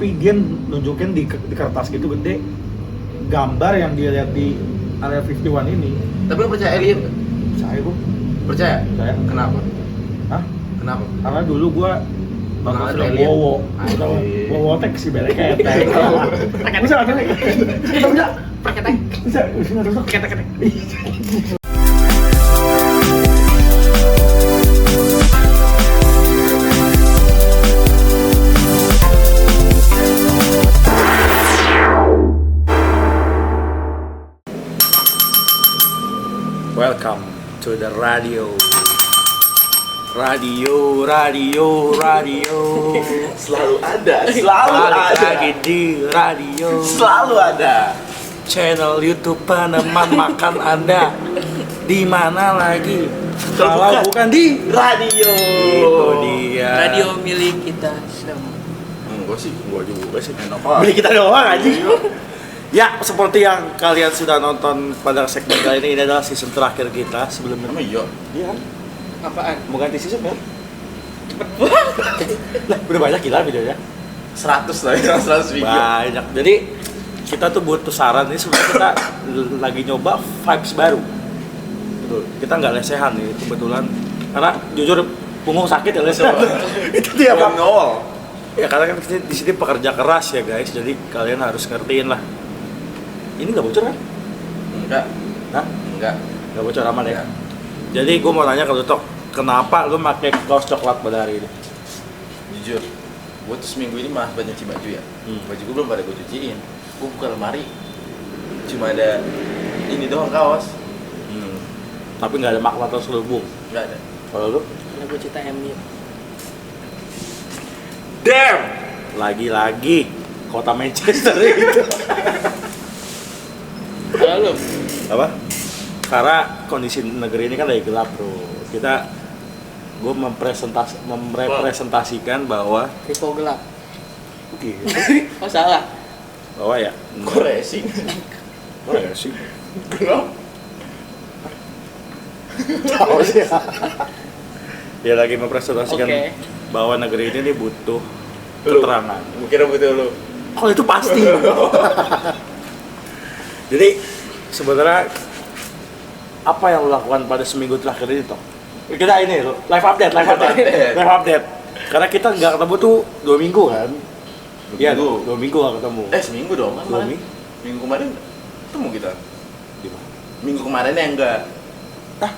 tapi dia nunjukin di kertas gitu gede gambar yang dia lihat di Area 51 ini. Tapi lu percaya alien nggak? Percaya gua. Percaya? Percaya. Kenapa? Hah? Kenapa? Karena dulu gua nonton Pernah film alien? Wowo. Anjir. Wowo tek si belek kayak bisa ada lagi. Bisa. Pakai teh. Bisa. Bisa. Kete-kete. Welcome to the radio. Selalu ada. Balik lagi di radio. Selalu ada. Channel YouTube peneman makan Anda. Di mana lagi? Kalau bukan di Radio. itu dia. Radio milik kita semua. Gua juga sih. Beli kita doang aja. Ya, seperti yang kalian sudah nonton pada segmen kali ini adalah season terakhir kita sebelum Emang iya? Iya. Apaan? Mau ganti season ya? Lah, udah banyak gila videonya. 100 lah ya, 100 video. Banyak. Jadi kita tuh butuh saran ini sebenarnya kita lagi nyoba vibes baru. Betul. Kita nggak lesehan nih kebetulan. Karena jujur punggung sakit ya lesehan. Itu dia Pak. Nol. Ya karena kan di sini pekerja keras ya guys. Jadi kalian harus ngertiin lah. Ini nggak bocor kan? Enggak. Hah? Enggak. Nggak bocor aman ya? Enggak. Jadi gue mau nanya ke lu Tok, kenapa lu pakai kaos coklat pada hari ini? Jujur, gua tuh seminggu ini malah banyak cuci baju ya. Baju gua belum pada gua cuciin. Gua buka lemari, cuma ada ini doang kaos. Tapi nggak ada makna terselubung. Enggak ada. Kalau lu? Karena gue cerita MU. Damn. Lagi-lagi kota Manchester itu. Kalau lu? Apa? Karena kondisi negeri ini kan lagi gelap bro. Gue merepresentasikan bahwa Rico gelap. gitu, Oh salah. bahwa ya Kok racing? oh ya sih Gelap. tahu sih ya lagi mempresentasikan Oke. bahwa negeri ini nih butuh keterangan. Gua kira betul lu. Oh itu pasti. Jadi sebenarnya apa yang lo lakukan pada seminggu terakhir ini Toh? Kita ini live update. Karena kita nggak ketemu tuh 2 minggu kan? Iya, 2 minggu nggak ketemu. Seminggu dong. Kan 2 kemarin. minggu? Minggu kemarin ketemu kita. Di mana? Minggu kemarin ya enggak. Hah?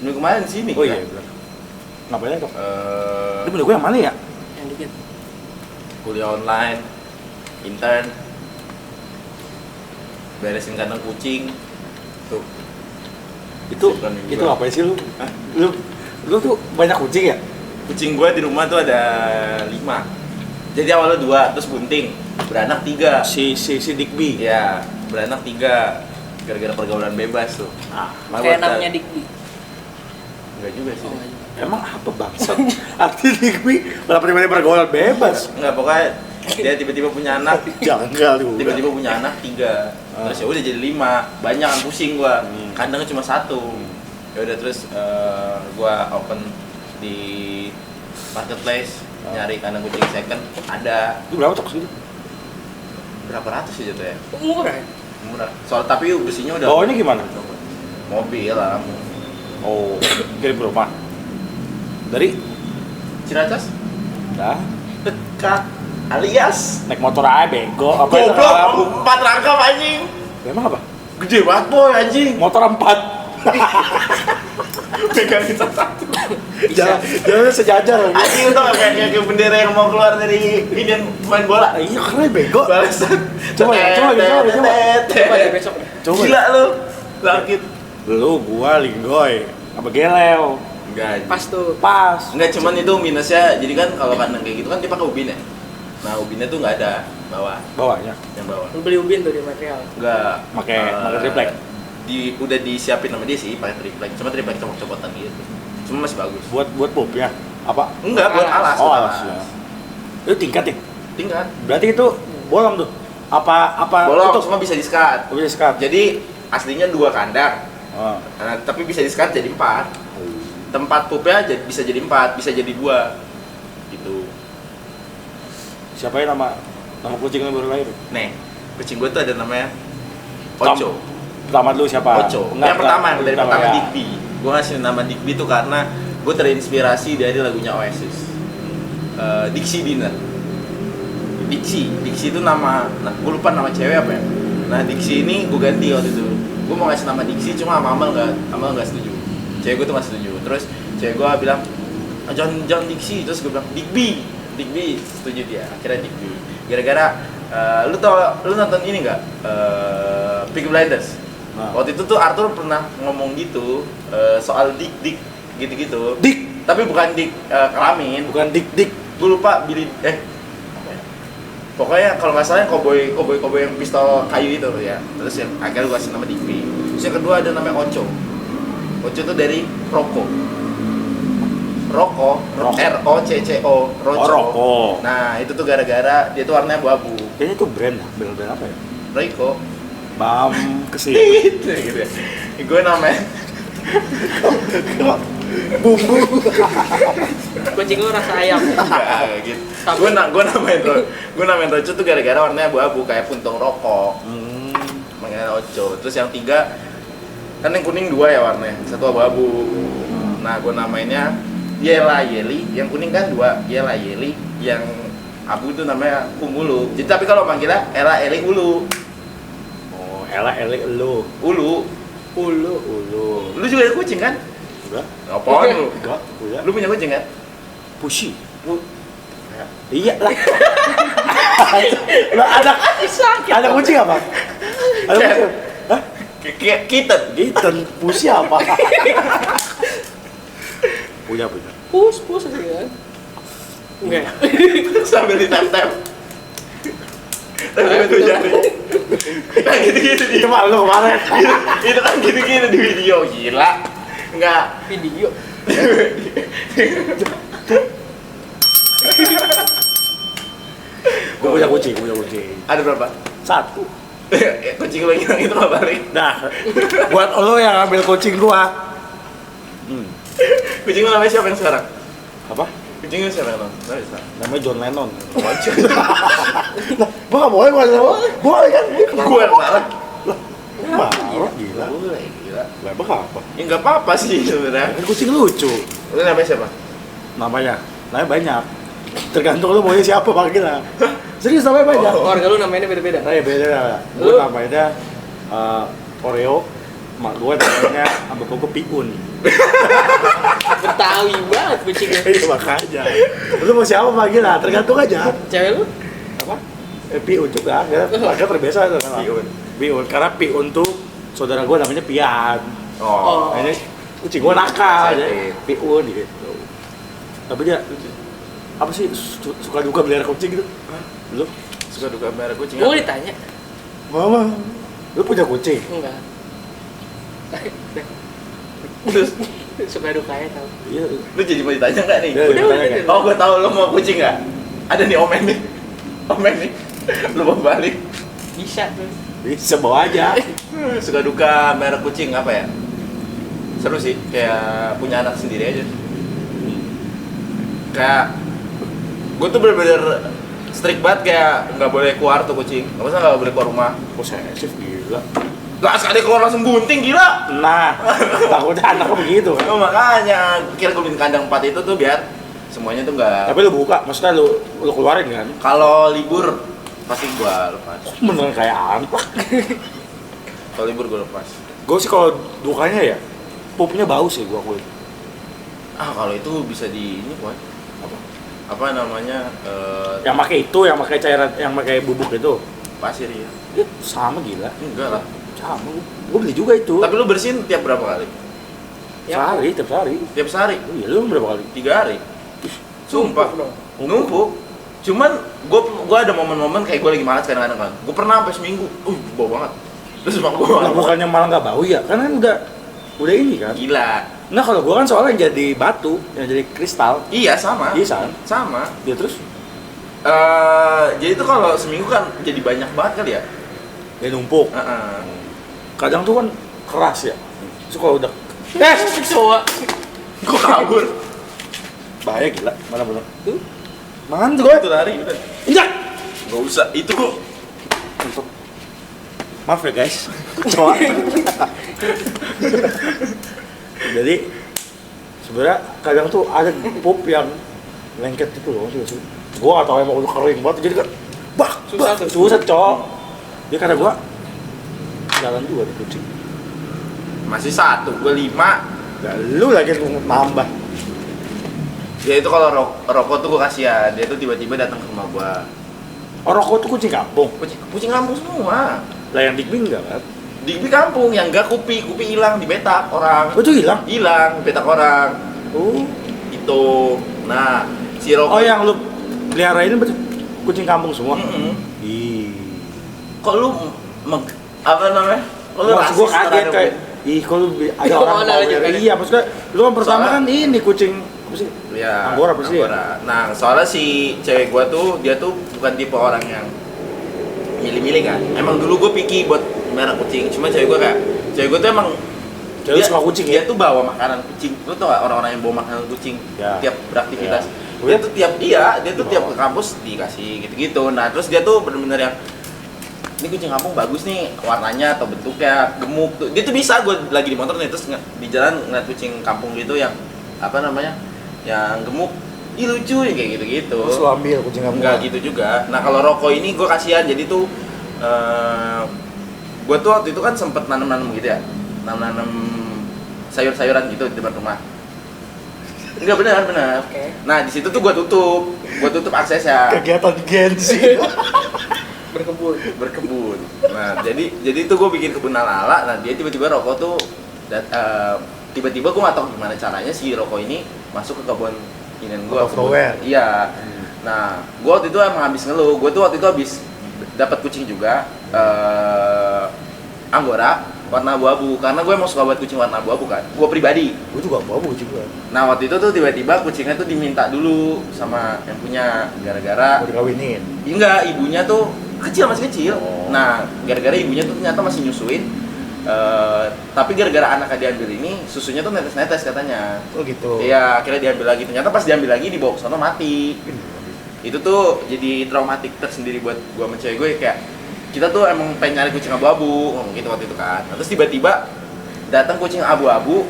Minggu kemarin di sini. Oh kita. iya benar. Ngapain Toh? Eh, Ini bener gue yang mana ya? Yang dikit. kuliah online, intern, beresin kandang kucing. Tuh. Itu Bukan minggu itu gua. apa sih lu? Hah? Lu tuh banyak kucing ya? Kucing gua di rumah tuh ada 5. Jadi awalnya 2, terus bunting, beranak 3. Si Digby. Iya, beranak 3. Gara-gara pergaulan bebas tuh. Ah, Kayak namanya Digby. Enggak juga sih. Oh, iya. emang apa bangsat? Arti Digby kenapa tiba-tiba pergaulan bebas? Enggak, pokoknya dia tiba-tiba punya anak. Janggal juga. Tiba-tiba punya anak 3. Terus ya udah jadi 5. Banyak kan pusing gua. Kandangnya cuma 1. Ya udah terus gua open di marketplace nyari kandang kucing second ada. Itu berapa Tok segitu? Berapa ratus sih jatuh ya? Murah ya? Murah. Soal tapi besinya udah Bawanya gimana? mobil lah. Oh, kirim ke rumah. Dari Ciracas dah dekat alias naik motor aja bego apa itu? goblok 4 rangkap anjing. Emang apa? Gede banget boy anjing. Motor 4. Pegangin satu. Jangan sejajar. Anjing tuh kayak bendera yang mau keluar dari ini main bola. Iya karena bego. Balasan. Coba Coba deh besok deh. Coba. Gila lu. Sakit. Lu gua Linggoy apa Geleo. Enggak. Pas tuh. Pas. Enggak cuman itu minusnya. Jadi kan kalau kandang kayak gitu kan dia pakai ubin ya. Nah, ubinnya tuh enggak ada bawah, Bawahnya yang bawah. Lu beli ubin tuh di material. Enggak. pakai triplek. Udah disiapin sama dia sih pakai triplek. Cuma triplek copot-copotan gitu. Cuma masih bagus. Buat pup ya. Apa? Enggak, buat alas. Oh, buat alas ya. Itu tingkat ya? Tingkat. Berarti itu bolong tuh. Apa Bolong, itu? cuma bisa di-skat. Oh, bisa sekat. Jadi aslinya 2 kandang. Oh. Nah, tapi bisa di-skat jadi 4. Tempat pupnya bisa jadi 4, bisa jadi 2. Gitu. Siapa yang nama Nama kucing yang baru lahir. Nih, kucing gue tuh ada namanya Ocho. Pertama dulu siapa? Ocho. Enggak, Yang pertama, yang dari pertama ya. Digby. Gue ngasih nama Digby tuh karena gue terinspirasi dari lagunya Oasis. Dixie Dinner. Dixie itu nama, gue lupa nama cewek apa ya. Nah Dixie ini gue ganti waktu itu. Gue mau ngasih nama Dixie cuma Amal nggak setuju. Cewek gue tuh nggak setuju. Terus cewek gue bilang jangan Dixie. Terus gue bilang Digby setuju dia. Akhirnya Digby. Gara-gara lu nonton ini nggak? Peaky Blinders. Nah. Waktu itu tuh Arthur pernah ngomong gitu soal dik gitu-gitu. Dik, Tapi bukan dik kelamin. bukan dik. Gue lupa apa ya? Pokoknya kalau nggak salah yang koboi yang pistol kayu itu ya. Terus yang akhirnya gue kasih nama Digby. Terus yang kedua ada namanya Ocho. Ocho itu dari Rocco. ROCCO, Roco. Rocco. Nah itu tuh gara-gara dia tuh warnanya abu-abu. Kayaknya itu brand apa ya? Royco. Bam kesini. Gitu ya. Gue namanya Bumbu. Kucing lu rasa ayam. enggak gitu. Tapi- Gue namain Roco tuh gara-gara warnanya abu-abu kayak puntung rokok. Hmm. Makanya Ocho. Terus yang tiga kan yang kuning dua ya warnanya, satu abu-abu. Nah gue namainnya Yela Yeli, yang kuning kan dua, Yela Yeli, yang abu itu namanya Kumulu. Jadi tapi kalau manggilnya Ella Eli Ulu. Oh, elah lu. Ulu. Ulu. Lu juga ada kucing kan? Enggak. Apaan lu? Enggak, udah. Lu punya kucing kan? Pushy. Lu Iya lah. Lah ada kucing apa? Ada Cat. kucing. Hah? kayak kitten. Kitten, pusy apa? punya. Pus aja kan. Enggak. Sambil ditep-tep. Tapi itu jari. Nah gitu-gitu di Cuma lu kemarin. itu kan gitu-gitu di video, gila. Enggak. Video. Gue punya kucing. Ada berapa? Satu. Kucing lo yang itu nggak balik. Nah, buat lo yang ambil kucing gua. Kucing lo namanya siapa yang sekarang? Apa? Kucing lo siapa yang sekarang? Namanya John Lennon. Gua nggak boleh, boleh kan? Gue yang sekarang. Marah, gila. Boleh, gila. Lah, apa? Ya nggak apa-apa sih sebenarnya. Kan kucing lucu. Lu namanya siapa? Namanya banyak. Tergantung lu maunya siapa panggilnya. Serius namanya banyak. Keluarga lu namanya beda-beda. Nah, ya beda lah. Gue namanya Oreo. Mak gue namanya sama gue Piun. Betawi banget kucingnya. Iya makanya. Lu mau siapa panggilnya? Tergantung aja. Cewek lu? Apa? Piun juga. Ya, makanya terbiasa itu kan. Piun. Karena Piun tuh saudara gue namanya Pian. Oh. Nah, ini kucing gue nakal aja. Sensitif. Piun gitu. Tapi dia apa sih suka duka melihara kucing gitu? Lu? Suka duka merah kucing. Gue ditanya. Mama, lu punya kucing? Enggak. Terus Suka dukanya tau. Iya. lu jadi mau ditanya nggak nih? Udah, ditanya nggak? Oh, gue tahu lu mau kucing nggak? Ada nih Omen nih. Lu mau balik. Bisa tuh. Bisa bawa aja. Suka duka merek kucing apa ya? Seru sih, kayak punya anak sendiri aja. Kayak gue tuh bener-bener strict banget, kayak nggak boleh keluar tuh kucing. Nggak usah, nggak boleh keluar rumah. Posesif gila. Nggak sekali keluar langsung bunting, gila. Nah, takutnya anaknya begitu kan. Oh, makanya kira gue bikin kandang 4 itu tuh biar semuanya tuh nggak. Tapi lu buka, maksudnya lu keluarin kan? Kalau libur pasti gua lepas. Beneran kayak anak. Kalau libur gua lepas. Gue sih kalau dukanya ya, pupnya bau sih gua akuin. Ah, kalau itu bisa di ini, Boy. Apa namanya? Yang pakai itu, yang pakai cairan, yang pakai bubuk itu. Pasir ya. Sama gila. Enggak lah. Sama. Gue beli juga itu. Tapi lu bersihin tiap berapa kali? Sehari, tiap hari. Tiap sehari? Oh iya, lu berapa kali? 3 hari. Sumpah. Dong. Numpuk. Cuman gua ada momen-momen kayak gua lagi malas kadang-kadang kan. Gua pernah sampai seminggu. Bau banget. Terus mak gua Lah bukannya malah nggak bau ya? Karena kan udah ini kan. gila. Nah kalau gua kan soalnya yang jadi batu, yang jadi kristal. Iya, sama. Iya kan? Sama. Dia terus Jadi tuh kalau seminggu kan jadi banyak banget kali ya. dia numpuk. Heeh. Kadang tuh kan keras ya. Terus kalau udah Cowok. Gua kabur. bahaya gila, mana bener. Tuh. Mana tuh gue? Itu lari udah. Injak. Nggak usah, itu Untuk maaf ya guys, cowok. Jadi sebenarnya kadang tuh ada pup yang lengket gitu loh sih. Gua nggak tahu emang udah kering banget jadi kan susah cowok. Dia kata gua jalan dua di kucing. masih 1, gue 5. Ya, lu lagi nambah. Dia itu kalau rokok tuh gue kasihan, dia tuh tiba-tiba datang ke rumah gue. Oh, rokok tuh kucing kampung. Kucing kampung semua. Lah yang Digby enggak kan? Di kampung yang enggak kupi hilang dibetak orang. Oh, itu hilang? Hilang, betak orang. Oh. Itu. Nah, si rokok. Oh, yang lu pelihara ini berarti kucing kampung semua? Mm-mm. Ih. Kok lu apa namanya? Kok lu Maksud gua rasis kaget terhadap kayak gue? ih, kalau ada Oh, orang ada mau aja pelihara. kan? Iya, maksudnya lu kan pertama Soalnya- kan ini kucing apa sih? Ya, Anggora apa sih ya? Anggora. Nah, soalnya si cewek gua tuh, dia tuh bukan tipe orang yang milih-milih kan. Emang dulu gua picky buat merah kucing, cuma cewek gua tuh emang Cewek suka kucing dia ya? tuh bawa makanan kucing. Lu tau gak orang-orang yang bawa makanan kucing Ya. tiap beraktivitas? Ya. Dia tuh tiap Dibawa. ke kampus dikasih gitu-gitu. Nah, terus dia tuh bener-bener yang ini kucing kampung bagus nih warnanya atau bentuknya gemuk tuh. Dia tuh bisa gue lagi di motor nih terus di jalan ngeliat kucing kampung gitu yang apa namanya? Yang gemuk. Ih lucu ya kayak gitu-gitu. Terus lu ambil kucing kampung. Enggak gitu juga. Nah, kalau rokok ini gue kasihan jadi tuh gue tuh waktu itu kan sempet nanam-nanam gitu ya. Nanam-nanam sayur-sayuran gitu di depan rumah. Enggak benar. Oke. Nah, di situ tuh gua tutup aksesnya Kegiatan Gen Z. Berkebun. Nah, jadi tuh gua bikin kebun ala. Nah, dia tiba-tiba rokok tuh tiba-tiba gua nggak tahu gimana caranya si rokok ini masuk ke kebun inian gua. Out of nowhere. Iya. Nah, gua waktu itu emang habis ngeluh. Gua tuh waktu itu habis dapat kucing juga Anggora warna abu-abu karena gue emang suka buat kucing warna abu-abu kan. Gua pribadi. Gue juga mau kucing gue. Nah, waktu itu tuh tiba-tiba kucingnya tuh diminta dulu sama yang punya gara-gara Mau dikawinin. enggak, ibunya tuh masih kecil. Oh. Nah, gara-gara ibunya tuh ternyata masih nyusuin. Tapi gara-gara anaknya diambil ini, susunya tuh netes-netes katanya. Oh gitu. Iya, akhirnya diambil lagi. Ternyata pas diambil lagi dibawa ke sono mati. Itu tuh jadi traumatik tersendiri buat gua sama cewek gue kayak kita tuh emang pengen nyari kucing abu-abu ngomong gitu waktu itu kan. Nah, terus tiba-tiba datang kucing abu-abu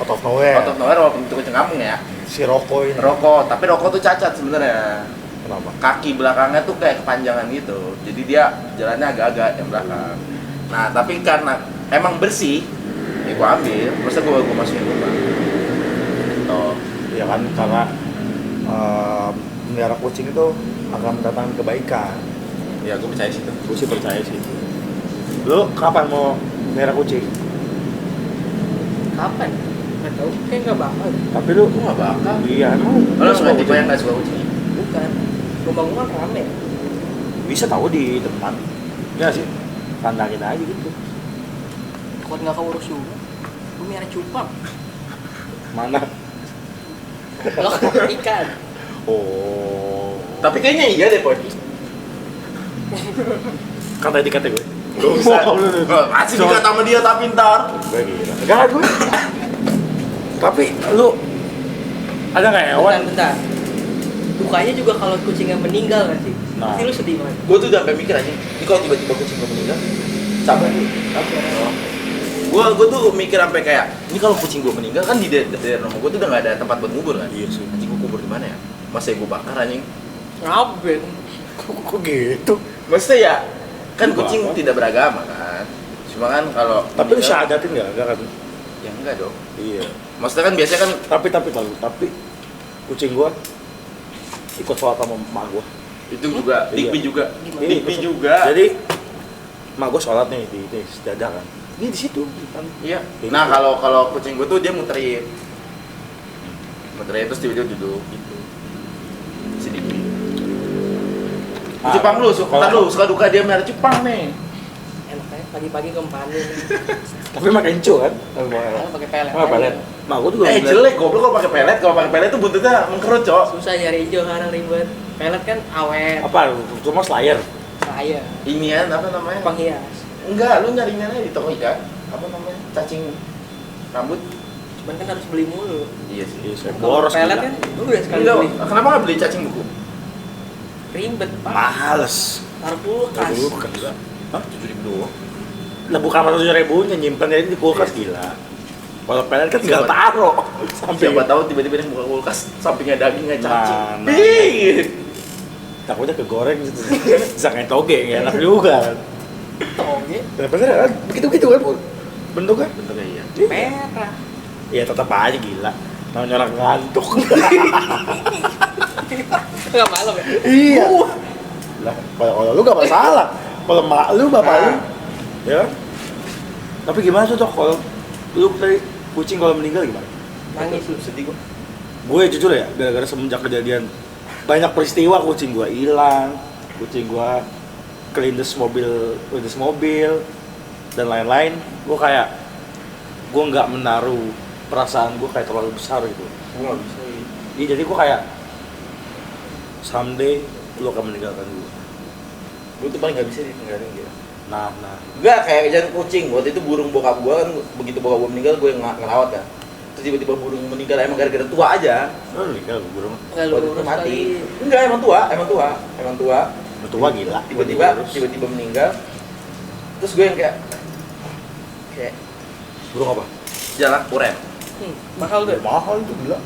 Out of nowhere. out of nowhere walaupun itu kucing kampung ya. Si Roko ini. Rokok, tapi rokok tuh cacat sebenarnya. Kenapa? Kaki belakangnya tuh kayak kepanjangan gitu. Jadi dia jalannya agak-agak yang belakang. Nah, tapi karena emang bersih, ya gua ambil, masa gua masukin rumah. Gitu. Ya kan karena melihara kucing itu akan mendatangkan kebaikan. Ya, gua percaya sih itu. Gue sih percaya sih. Lu kapan mau melihara kucing? Kapan? Nggak tahu. Kayak nggak bakal. Tapi lu Gua nggak bakal. iya, emang Kalau lu suka nggak tipe kucing? yang nggak suka kucing. Bukan. Rumah gua kan rame. Bisa tahu di depan. Ya sih. Kandangin aja gitu. Kalau nggak keurus juga. Gua miara cupang. Mana? Loh, ikan. Oh. Tapi kayaknya iya deh, Pon. Kata dikata gue. Gak usah. Masih dikata sama dia tapi ntar. Gue gila. Enggak gue. Tapi lu ada nggak hewan? Bentar. Dukanya juga kalau kucingnya meninggal kan sih. Nah. Pasti lu sedih banget. Gue tuh udah sampai mikir aja. Ini kalau tiba-tiba kucing gue meninggal, sabar nih. Gue tuh mikir sampai kayak, ini kalau kucing gue meninggal kan di daerah rumah gue tuh udah nggak ada tempat buat ngubur kan? Iya sih. Anjing gue kubur di mana ya? Masa gue bakar anjing? Ngapain? Kok gitu? Maksudnya ya, kan Lu kucing apa? tidak beragama kan? Cuma kan kalau Tapi lu meninggal- syahadatin nggak? Enggak kan? Ya enggak dong. Iya. Maksudnya kan biasanya kan Tapi kucing gua ikut sholat sama emak gua. itu juga, Iya. Digby juga, Gimana? Digby juga. Jadi emak gua sholat nih di sejadah kan. Ini di situ kan. Iya. Nah kalau kucing gue tuh dia muterin terus tiba-tiba duduk gitu. Si Digby. Cupang lu, suka duka dia merah cupang nih. Enak ya, pagi-pagi kempanin. Tapi makan cu kan? Pakai pelet. Pakai pelet. Mak gua juga bilang, Jelek goblok kalau pakai pelet tuh buntutnya mengkerut, Cok. Susah nyari hijau sekarang ribet. Pelet kan awet. apa? Cuma slayer. Saya. Inian apa namanya? Penghias. Enggak, lu nyarinya aja di toko ikan. Apa namanya? Cacing rambut. Cuman kan harus beli mulu. Iya sih. Iya, saya Kalau boros pelet gila. kan, lu udah sekali Enggak, beli. kenapa nggak beli cacing buku? Ribet, Pak. Males. Taruh kulkas. Kulkas gila. Hah? 7.000 doang. Lah bukan 7.000-nya nyimpennya di kulkas gila. Kalau pelet kan tinggal taruh. Siapa tahu tiba-tiba dia buka kulkas sampingnya dagingnya cacing. Nah. Ih. Takutnya kegoreng gitu. Bisa kayak toge, nggak enak juga kan. Toge. Nah, bener kan? Begitu-begitu kan bentuknya. Bentuknya iya. Merah. Ya tetap aja gila. Namanya orang ngantuk. Enggak malam ya? Iya. Lah, kalau lu gak masalah. Kalau mak lu, bapak lu, ya kan? Tapi gimana tuh, Dok? Kalau lu tadi kucing kalau meninggal gimana? Nangis lu. Sedih gua. Gue jujur ya, gara-gara semenjak kejadian banyak peristiwa kucing gue hilang, kucing gue kelindes mobil dan lain-lain. Gue kayak gue nggak menaruh perasaan gue kayak terlalu besar gitu. Gua enggak bisa. Iya, jadi gue kayak someday lu akan meninggalkan gue. Gua tuh paling enggak bisa ditinggalin dia. Nah, Enggak kayak jangan kucing. Waktu itu burung bokap gua kan begitu bokap gua meninggal gua yang ngerawat kan. Terus tiba-tiba burung meninggal emang gara-gara tua aja. lu meninggal burung. Enggak lu Waktu itu urus mati. kali. Enggak, emang tua. Lu tua gila. Tiba-tiba meninggal. Terus gue yang kayak Burung apa? jalak uren. Mahal tuh. Mahal itu gila.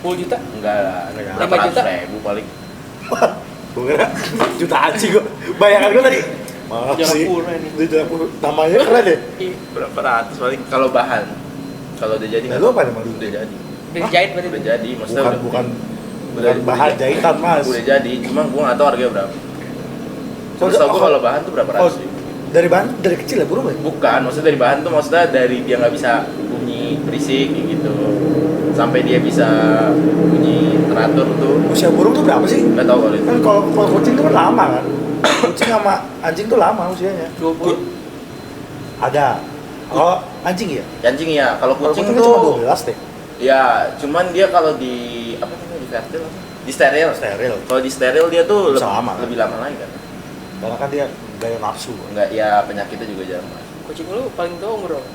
10 juta. Enggak lah, Enggak. 5 juta? 500.000 paling. Gue kira jutaan sih gue. Bayangan gue tadi. Mahal Jarak sih. pura nih. Itu jarak pura. Namanya keren deh. Iya. Berapa ratus paling kalau bahan. Kalau udah jadi Nah, lu apa namanya? Udah jadi. Udah dijahit berarti. Udah jadi, maksudnya Bukan udah bahan jahitan, Mas. Udah jadi, cuma gua enggak tahu harganya berapa. Terus tau gua kalau bahan tuh berapa Oh, ratus sih? dari bahan dari kecil ya burung ya? Bukan, maksudnya dari bahan tuh maksudnya dari dia nggak bisa bunyi berisik kayak gitu sampai dia bisa bunyi teratur tuh Usia burung tuh berapa sih? nggak tahu kalau itu. Kan kalau kucing tuh kan lama kan. Kucing sama anjing tuh lama usianya. 20. Ada. Kalau anjing ya? Anjing ya, kalau Kalau kucing kucing cuma tuh 12 deh. ya cuman dia kalau di apa namanya di fertil apa? Di steril. Steril. Kalau di steril dia tuh Bisa lama, kan? lebih lama lagi kan. Karena kan dia gaya nafsu. Enggak ya penyakitnya juga jarang mas. Kucing lu paling tua umur berapa?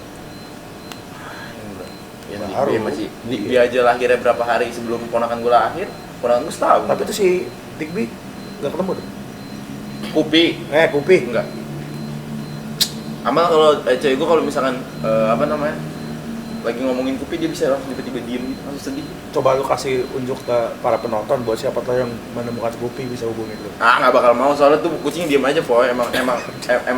Ya, Baru. dia masih dia aja lahirnya berapa hari sebelum ponakan gue lahir, ponakan gue setahun. Tapi itu si Digby nggak ketemu tuh. Kupi Kupi. enggak. Amal kalau cewek gue kalau misalkan apa namanya lagi ngomongin Kupi dia bisa langsung tiba-tiba diem gitu, langsung sedih. Coba lu kasih unjuk ke para penonton buat siapa tahu yang menemukan Kupi bisa hubungin lu. Ah nggak bakal mau soalnya tuh kucing diem aja poy emang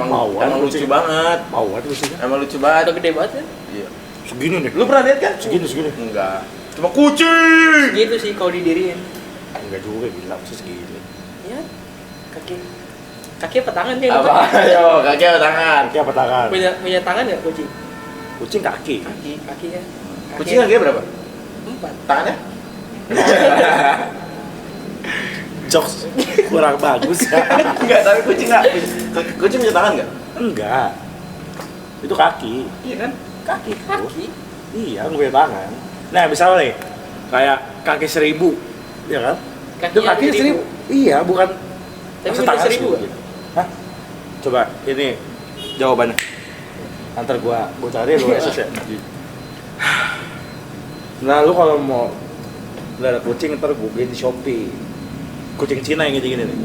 Mauan lucu kucing. banget. Mau kan lucunya? Emang lucu banget. Udah gede banget kan? Iya. Segini nih. Lu pernah lihat kan? Segini. Enggak. Cuma kucing. Gitu sih kalau didiriin. Enggak juga gila, maksud segini. Iya. Kaki apa tangan dia? Apa? Ayo, kaki apa tangan? Kaki apa tangan? Punya tangan nggak kucing? Kucing kaki. Kaki ya. Kucing harganya berapa? 4. Tangannya? Jokes kurang bagus ya. Enggak, tapi kucing enggak. Kucing punya tangan enggak? Enggak. Itu kaki. Iya kan? Kaki. Kaki. Iya, gue punya tangan. Nah, misalnya nih, kayak kaki 1000, ya kan? Itu kaki 1000. Iya, bukan. Tapi masa bener tangan 1000 1000 gitu. Hah? Coba, ini jawabannya. Antar gua cari lu Yesus ya. Nah, lu kalau mau ada kucing ntar gue beli di Shopee. Kucing Cina yang gini-gini nih.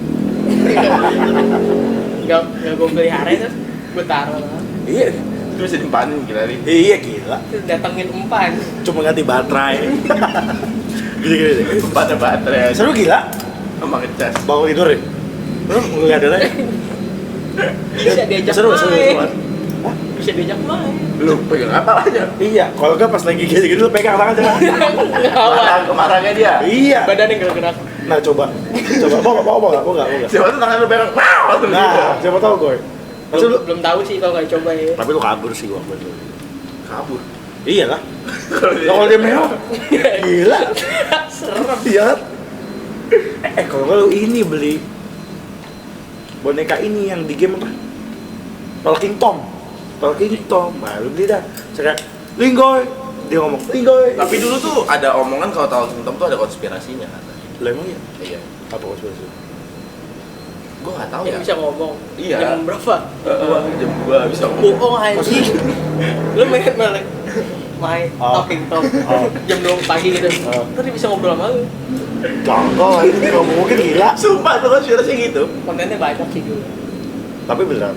Enggak gue pelihara itu, gue taruh lah. Iya. Itu bisa dimpanin gila nih. Iya gila. Terus datengin umpan. Cuma ganti baterai. Gini-gini deh. Pada baterai aja. Seru gila. Sama ngecas. Bangun tidur ya. Lu ngeliat ada ya? Bisa diajak seru, main. seru. Hah? Bisa diajak main. Lu pegang apa aja? Iya, kalau enggak pas lagi gini-gini lu pegang tangan jangan. Kemarahnya dia. Iya. Badannya gerak-gerak. Nah, coba. Mau enggak? Siapa tuh tangan lu pegang? Wow, tuh Nah, siapa tahu gue. Maksud lu, Belum tahu sih kalau nggak coba ya. tapi lu kabur sih gua betul. kabur. Iya lah. Kalau Kalau dia mewah. Gila. Serem. Iya kan? Kalau enggak lu ini beli boneka ini yang di game apa? Talking Tom. Nah, lu beli dah. Saya kayak, Linggoy. Dia ngomong, Linggoy. Tapi dulu tuh ada omongan kalau Talking Tom tuh ada konspirasinya katanya. Lah emang iya? Iya. Apa konspirasi? Gua nggak tahu Yang ya. bisa ngomong. Iya. Jam berapa? Jam 2 bisa ngomong. Bohong anjing. Lu main melek. main Oh. talking talk Oh. jam 2 pagi gitu. Oh. Ntar dia bisa ngobrol sama lu. Jangan, ini nggak mungkin gila. Sumpah tuh konspirasi gitu. Kontennya banyak sih dulu. Tapi beneran.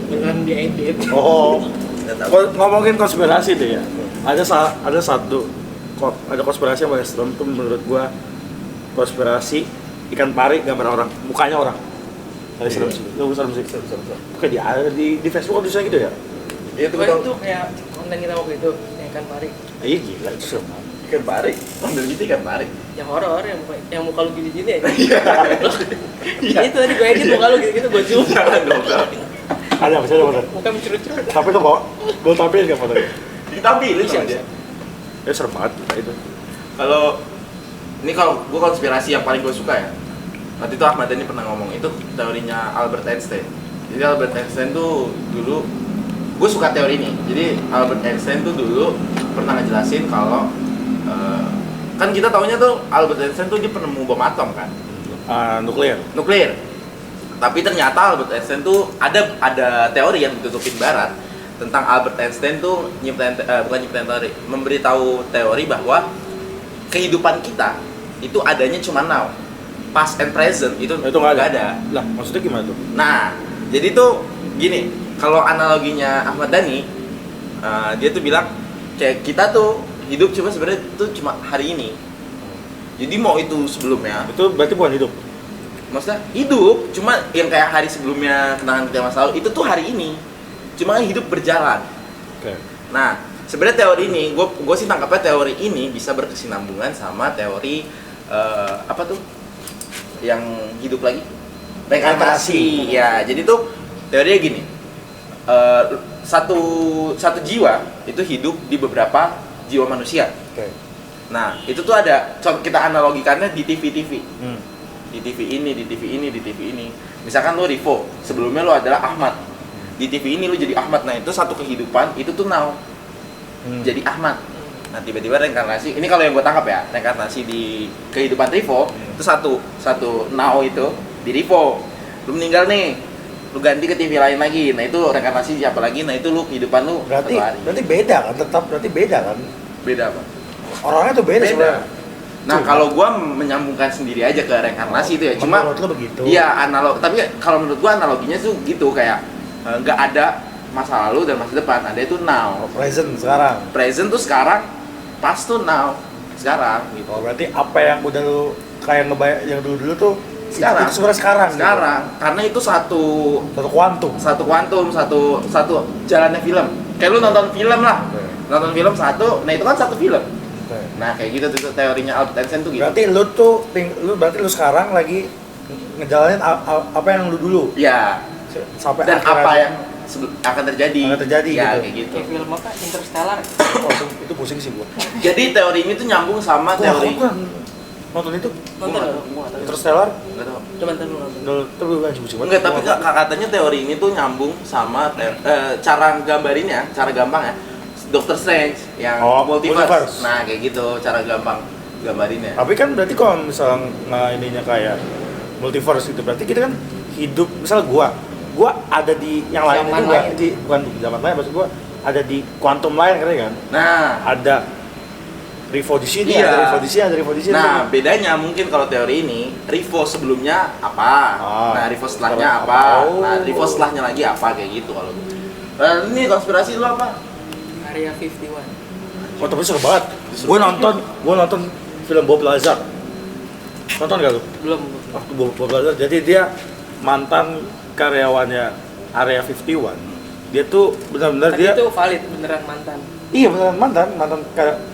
Beneran diedit. Oh, Nggak tahu. ngomongin konspirasi deh ya. Ada satu ada konspirasi yang paling serem tuh menurut gua, konspirasi ikan pari gambar orang, mukanya orang. Paling serem sih. Lu serem sih. Kayak di Facebook ada gitu ya? Iya tuh Kemarin tuh kayak konten kita waktu itu yang ikan pari, Iya gila itu serem. ikan pari. Ambil gitu ikan pari. yang horor yang muka lu gini-gini ya. Iya. Itu tadi gue edit muka lu gitu-gitu gue zoom. Jangan dong. Ada apa sih ada foto? Muka mencurut-curut. Tapi tuh bawa, gue tampilin nggak fotonya? Ditampilin Bisa, sama dia. Ya serem banget itu. Kalau ini kalau gue konspirasi yang paling gue suka ya. Waktu itu Ahmad Dhani pernah ngomong itu teorinya Albert Einstein. Jadi Albert Einstein tuh dulu gue suka teori ini. Jadi Albert Einstein tuh dulu pernah ngejelasin kalau kan kita taunya tuh Albert Einstein tuh dia penemu bom atom kan, Nuklir. nuklir. Tapi ternyata Albert Einstein tuh ada teori yang ditutupin Barat tentang Albert Einstein tuh bukan nyiptain teori, memberitahu teori bahwa kehidupan kita itu adanya cuma now, past and present itu nggak nggak ada. Lah, maksudnya gimana tuh? Nah, jadi tuh gini, kalau analoginya Ahmad Dhani, dia tuh bilang kayak kita tuh hidup cuma sebenarnya tuh cuma hari ini. Jadi mau itu sebelumnya, Itu berarti bukan hidup. maksudnya hidup, cuma yang kayak hari sebelumnya kenangan kita masa lalu itu tuh hari ini, cuma hidup berjalan. Oke. Nah, sebenarnya teori ini, gue sih tangkapnya teori ini bisa berkesinambungan sama teori apa tuh yang hidup lagi, reinkarnasi. Ya, jadi tuh teorinya gini, satu jiwa itu hidup di beberapa jiwa manusia. Oke. Nah, itu tuh ada, kita analogikannya di TV-TV. Hmm. Di TV ini, di TV ini, di TV ini. Misalkan lo Rivo, sebelumnya lo adalah Ahmad. Di TV ini lo jadi Ahmad. Nah, itu satu kehidupan, itu tuh now. Jadi Ahmad. Nah, tiba-tiba reinkarnasi. Ini kalau yang gue tangkap ya, reinkarnasi di kehidupan Rivo itu satu now itu di Rivo. Lu meninggal nih, lu ganti ke TV lain lagi. Nah, itu reinkarnasi siapa lagi? Nah, itu lu kehidupan lu Berarti satu hari. beda kan? Tetap berarti beda kan? Beda apa? Orangnya tuh beda sebenarnya. Nah, kalau gua menyambungkan sendiri aja ke reinkarnasi itu ya, cuma menurut lo begitu. iya analog. Tapi kalau menurut gua analoginya tuh gitu kayak nggak ada masa lalu dan masa depan, ada itu now. Present sekarang. Present tuh sekarang, past tuh now sekarang gitu. Oh, berarti apa yang udah lu kayak ngebayang yang dulu-dulu tuh Sekarang. itu sebenarnya sekarang. Sekarang, karena itu satu Satu kuantum. satu jalannya film. Kayak lu nonton film lah. Oke. Nonton film satu, nah itu kan satu film. Oke. Nah, kayak gitu tuh teorinya Albert Einstein tuh gitu. Berarti berarti lu sekarang lagi ngejalanin apa yang lu dulu Ya, sampai dan akhir apa aja. yang akan terjadi. Akan terjadi ya, gitu. kayak gitu. Kayak film apa? Interstellar. Oh, itu pusing sih gua. Jadi teori ini tuh nyambung sama teori. Gua nonton itu Nonton Gua lu? nggak tahu. Interstellar. Nggak tahu. Coba ntar lu nonton. Tapi bukan pusing banget. Enggak, tapi katanya teori ini tuh nyambung sama cara gambarinnya, cara gampang ya. Doctor Strange yang Oh, multiverse. multiverse. Nah, kayak gitu cara gampang gambarinnya. Tapi kan berarti kalau misalnya ininya kayak multiverse itu berarti kita kan hidup, misalnya gua ada di yang lain Zaman itu lain. di bukan di zaman lain, maksud gua ada di quantum lain kan? Nah, Ada Rivo di sini, Iya. ada Rivo di sini, ada Rivo di sini. nah bedanya mungkin kalau teori ini, Rivo sebelumnya apa? Ah. Nah, Rivo setelahnya Apa? apa? Oh. Nah, Rivo setelahnya lagi apa kayak gitu kalau. Ini konspirasi lu apa? Area 51. Oh, tapi seru banget. Gua nonton film Bob Lazar. Nonton gak lu? Belum. Waktu Bob Lazar, jadi dia mantan karyawannya Area 51. Dia tuh benar-benar Tapi dia itu valid beneran mantan. iya beneran mantan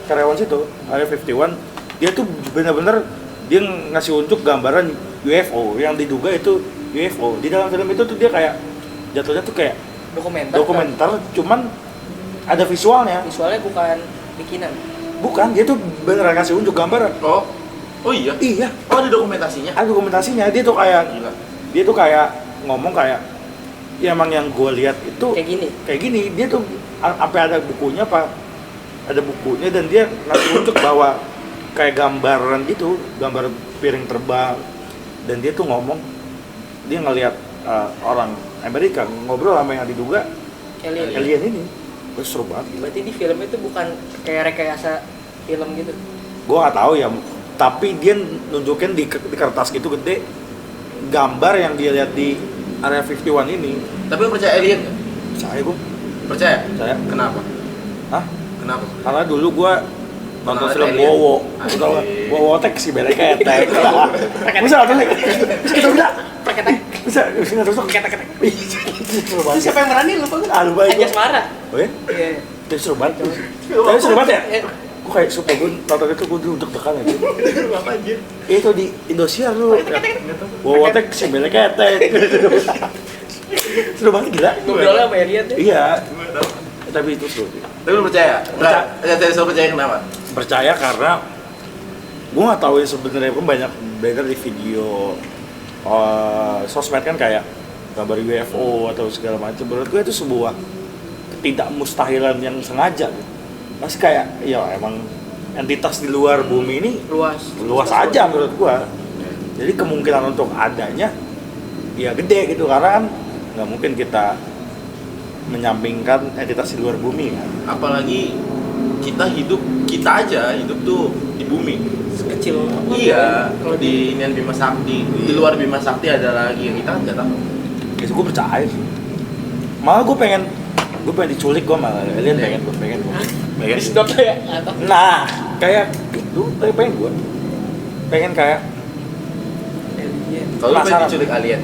karyawan situ Area 51. Dia tuh benar-benar dia ngasih unjuk gambaran UFO yang diduga itu UFO. Di dalam film itu tuh dia kayak jatuhnya tuh kayak dokumenter cuman ada visualnya. Visualnya bukan bikinan. Bukan, dia tuh beneran ngasih unjuk gambaran. Oh. Oh iya. Iya, Oh, ada dokumentasinya. ada dokumentasinya. Dia tuh kayak Gila. dia tuh kayak ngomong kayak ya emang yang gue lihat itu Kayak gini. Dia tuh sampai ada bukunya ada bukunya dan dia ngasih unjuk bahwa kayak gambaran gitu, gambar piring terbang, dan dia tuh ngomong dia ngelihat orang Amerika ngobrol sama yang diduga Alien. alien ini. Gue seru banget gila. Berarti di film itu bukan kayak rekayasa film gitu. Gue nggak tahu ya, tapi dia nunjukin di kertas gitu gede gambar yang dia lihat di Area 51 ini. Tapi lu percaya alien nggak? Percaya gue. Percaya? Percaya. Kenapa? Hah? Kenapa? Karena dulu gue nonton Pernah film lihat alien? Wowo. Anjir. Lu tau gak? Wowo tek sih beda kayak tek. Bisa nonton lagi? Bisa kita bisa? Pakai tek. Bisa nggak terus? Ketek-ketek. Seru banget. Siapa yang berani lupa gue? Ah, lupa gua. Anjas marah. Oh ya? Iya. Itu seru banget. Tapi seru banget ya? Eh, Gue kayak suka gue nonton itu gue duduk dekat aja. Apa anjir? Itu di Indosiar lu. Wowo tek sih beda kayak tek. Seru banget gila. ngobrolnya sama alien tuh. Iya. Tapi itu seru sih. Tapi lu percaya? Enggak, saya selalu percaya kenapa? Percaya karena gue nggak tahu ya sebenarnya pun banyak beredar di video sosmed kan kayak gambar UFO atau segala macam. Menurut gue itu sebuah ketidakmustahilan yang sengaja. Masih kayak ya emang entitas di luar bumi ini luas aja menurut gue. Jadi kemungkinan untuk adanya ya gede gitu karena kan nggak mungkin kita menyampingkan entitas di luar bumi kan. Apalagi kita aja hidup tuh di bumi. Sekecil apa? Iya, Kalau di Inian Bima Sakti, di luar Bima Sakti ada lagi yang kita kan nggak tahu. Itu gue percaya sih. Malah gue pengen diculik gue malah alien pengen Sedot ya atau Nah, kayak itu tapi pengen kayak alien. Kalau lu pengen Penasaran. diculik alien,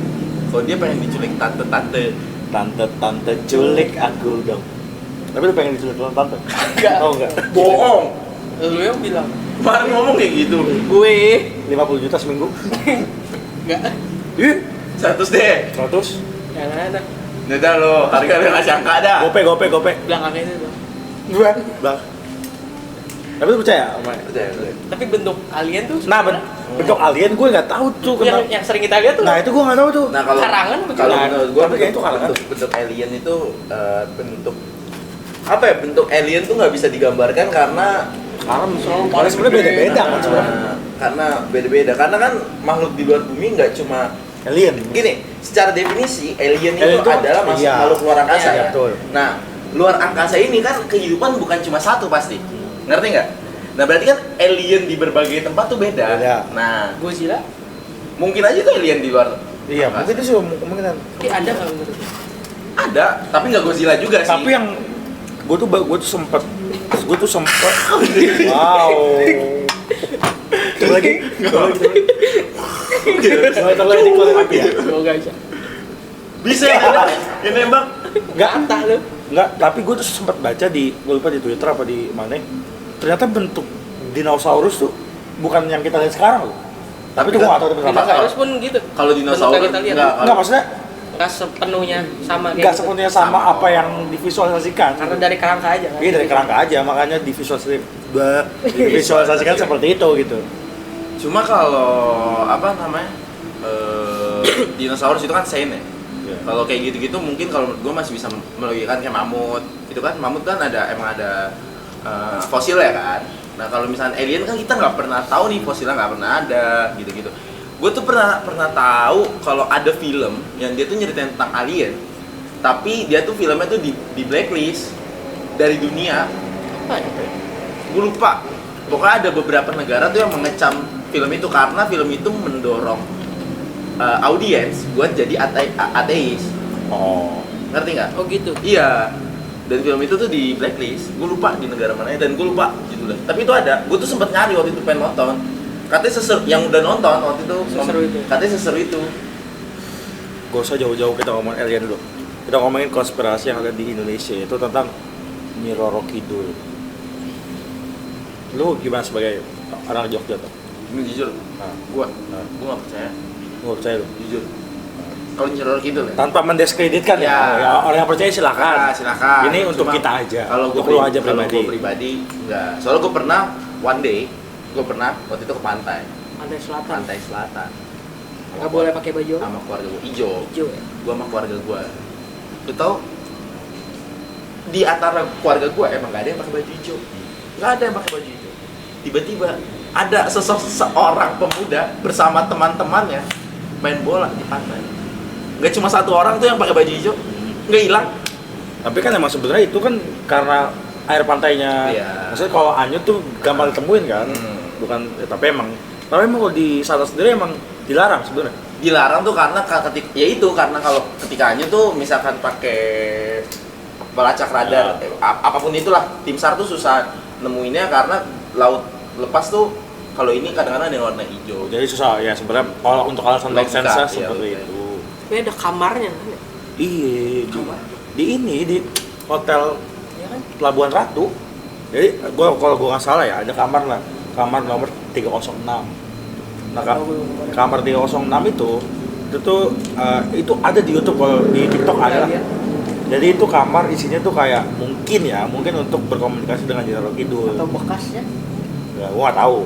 kalau dia pengen diculik tante-tante, tante culik aku dong. Tapi lu pengen diculik tante? Enggak. Oh enggak. bohong. Lu yang bilang. Kemarin ngomong kayak gitu. Gue 50 juta seminggu. enggak. Ih, 100 deh. 100. Yang ada Udah lo, harga udah nggak sangka dah. Gope. belakangnya itu tuh. Dua. Bang. Tapi lu percaya sama ya? Percaya. Tapi bentuk alien tuh Nah, bentuk alien gue nggak tahu tuh kenapa. yang sering kita lihat tuh. Nah, itu gue nggak tahu tuh. Nah kalau Karangan apa kalau gimana? menurut gua Tapi kayak itu karangan. bentuk alien itu bentuk apa ya, bentuk alien tuh nggak bisa digambarkan karena Karena sebenarnya beda-beda kan sebenarnya. karena beda-beda karena kan makhluk di luar bumi nggak cuma Alien. gini, secara definisi alien Alien itu itu adalah iya. makhluk luar angkasa Iya, ya. betul. Nah, luar angkasa ini kan kehidupan bukan cuma satu pasti. Ngerti nggak? Nah, berarti kan alien di berbagai tempat tuh beda. Beda. Nah, Godzilla. mungkin aja tuh alien di luar. Iya, angkasa. mungkin itu sih kemungkinan. Tapi ada nggak menurut lu? Ada, tapi nggak Godzilla juga sih. Tapi yang gue tuh sempet wow. Coba lagi. Coba lagi keluarin api ya. Semoga bisa. bisa ya nembak. Enggak, Entah lu. enggak, tapi gue tuh sempet baca gue lupa di Twitter apa di mana. Ternyata bentuk dinosaurus tuh bukan yang kita lihat sekarang loh. Tapi itu gue nggak tahu itu kenapa. Dinosaurus pun gitu. Kalau dinosaurus Bentuk yang kita lihat. Enggak, maksudnya Nggak sepenuhnya sama kayak enggak gitu. sepenuhnya sama apa yang divisualisasikan. Karena dari kerangka aja kan. Iya dari kerangka aja, makanya divisualisasikan seperti itu gitu. Cuma kalau apa namanya dinosaurus itu kan saint ya. Kalau kayak gitu-gitu mungkin kalau gue masih bisa melogikakan kayak mamut. Itu kan mamut kan emang ada fosil ya kan. Nah kalau misalnya alien kan kita nggak pernah tahu nih fosilnya nggak pernah ada gitu-gitu. Gue tuh pernah tahu kalau ada film yang dia tuh nyeritain tentang alien, tapi dia tuh filmnya tuh di blacklist dari dunia. Apa ya? Gue lupa. Pokoknya ada beberapa negara tuh yang mengecam film itu karena film itu mendorong audiens buat jadi ateis. Oh. Ngerti nggak? Oh gitu. Iya. Dan film itu tuh di blacklist. Gue lupa di negara mana dan gue lupa judulnya. Tapi itu ada. Gue tuh sempet nyari waktu itu pengen nonton. Katanya seseru yang udah nonton waktu itu. Seseru itu. Katanya seseru itu. Gak usah jauh-jauh kita ngomongin alien dulu. Kita ngomongin konspirasi yang ada di Indonesia itu tentang Nyi Roro Kidul. Lu gimana sebagai orang Jogja tuh? Ini jujur. Nah, Gue nah, nggak percaya. gua percaya lu. Jujur. Kalau Nyi Roro Kidul ya. Tanpa mendiskreditkan ya. Ya. Orang yang percaya silakan. Silakan. Ini untuk Cuma kita aja. Kalau gue Untuk lu aja pribadi. pribadi enggak. Soalnya gue pernah one day gue pernah waktu itu ke pantai Pantai Selatan. Nggak boleh pakai baju apa? sama keluarga gue hijau. Hijau ya. Gue sama keluarga gue. Lu tau di antara keluarga gue emang gak ada yang pakai baju hijau. Gak ada yang pakai baju hijau. Tiba-tiba ada seorang pemuda bersama teman-temannya main bola di pantai. Gak cuma satu orang tuh yang pakai baju hijau. Nggak hilang. Tapi kan emang sebenarnya itu kan karena air pantainya. Iya. Maksudnya kalau anyut tuh gampang ditemuin kan. Bukan tapi emang kalau di sana sendiri emang dilarang sebenarnya. Dilarang tuh karena karena kalau ketika anyut tuh misalkan pakai pelacak radar apapun itulah, tim SAR tuh susah nemuinnya karena laut lepas tuh kalau ini kadang-kadang ada yang warna hijau. Jadi susah ya sebenarnya kalau untuk alasan make sense Logika, seperti iya, itu. Tapi ada kamarnya kan ya? Iya, di hotel Iya kan? Pelabuhan Ratu. Jadi kalau gua nggak salah ya ada kamar nomor 306. Nah, kamar 306 itu tuh itu ada di YouTube, kalau di TikTok ada. Iya. Jadi itu kamar isinya tuh kayak mungkin untuk berkomunikasi dengan Nyi Kidul. Atau bekasnya Ya, gua nggak tahu.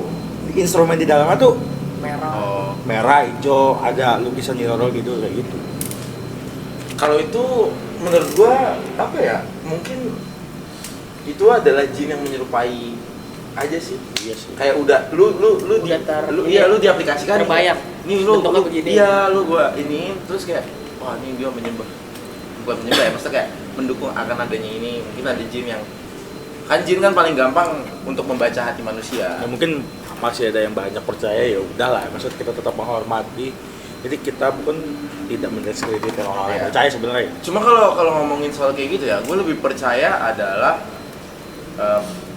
Instrumen di dalamnya tuh merah. merah, hijau, ada lukisan Nyi Kidul kayak gitu. Kalau itu menurut gua apa ya? Mungkin itu adalah jin yang menyerupai aja sih. Iya sih. Kayak udah lu Udah diaplikasikan terbayang. nih lu Bentuknya begini. iya lu gua ini terus kayak wah ini dia menyembah, bukan menyembah ya, maksudnya kayak mendukung akan adanya ini. Mungkin ada jin yang jin kan paling gampang untuk membaca hati manusia. Ya, mungkin masih ada yang banyak percaya, ya udahlah, maksud kita tetap menghormati. Jadi kita pun tidak mendiskreditkan orang yang Iya. percaya sebenarnya. Cuma kalau ngomongin soal kayak gitu ya, gue lebih percaya adalah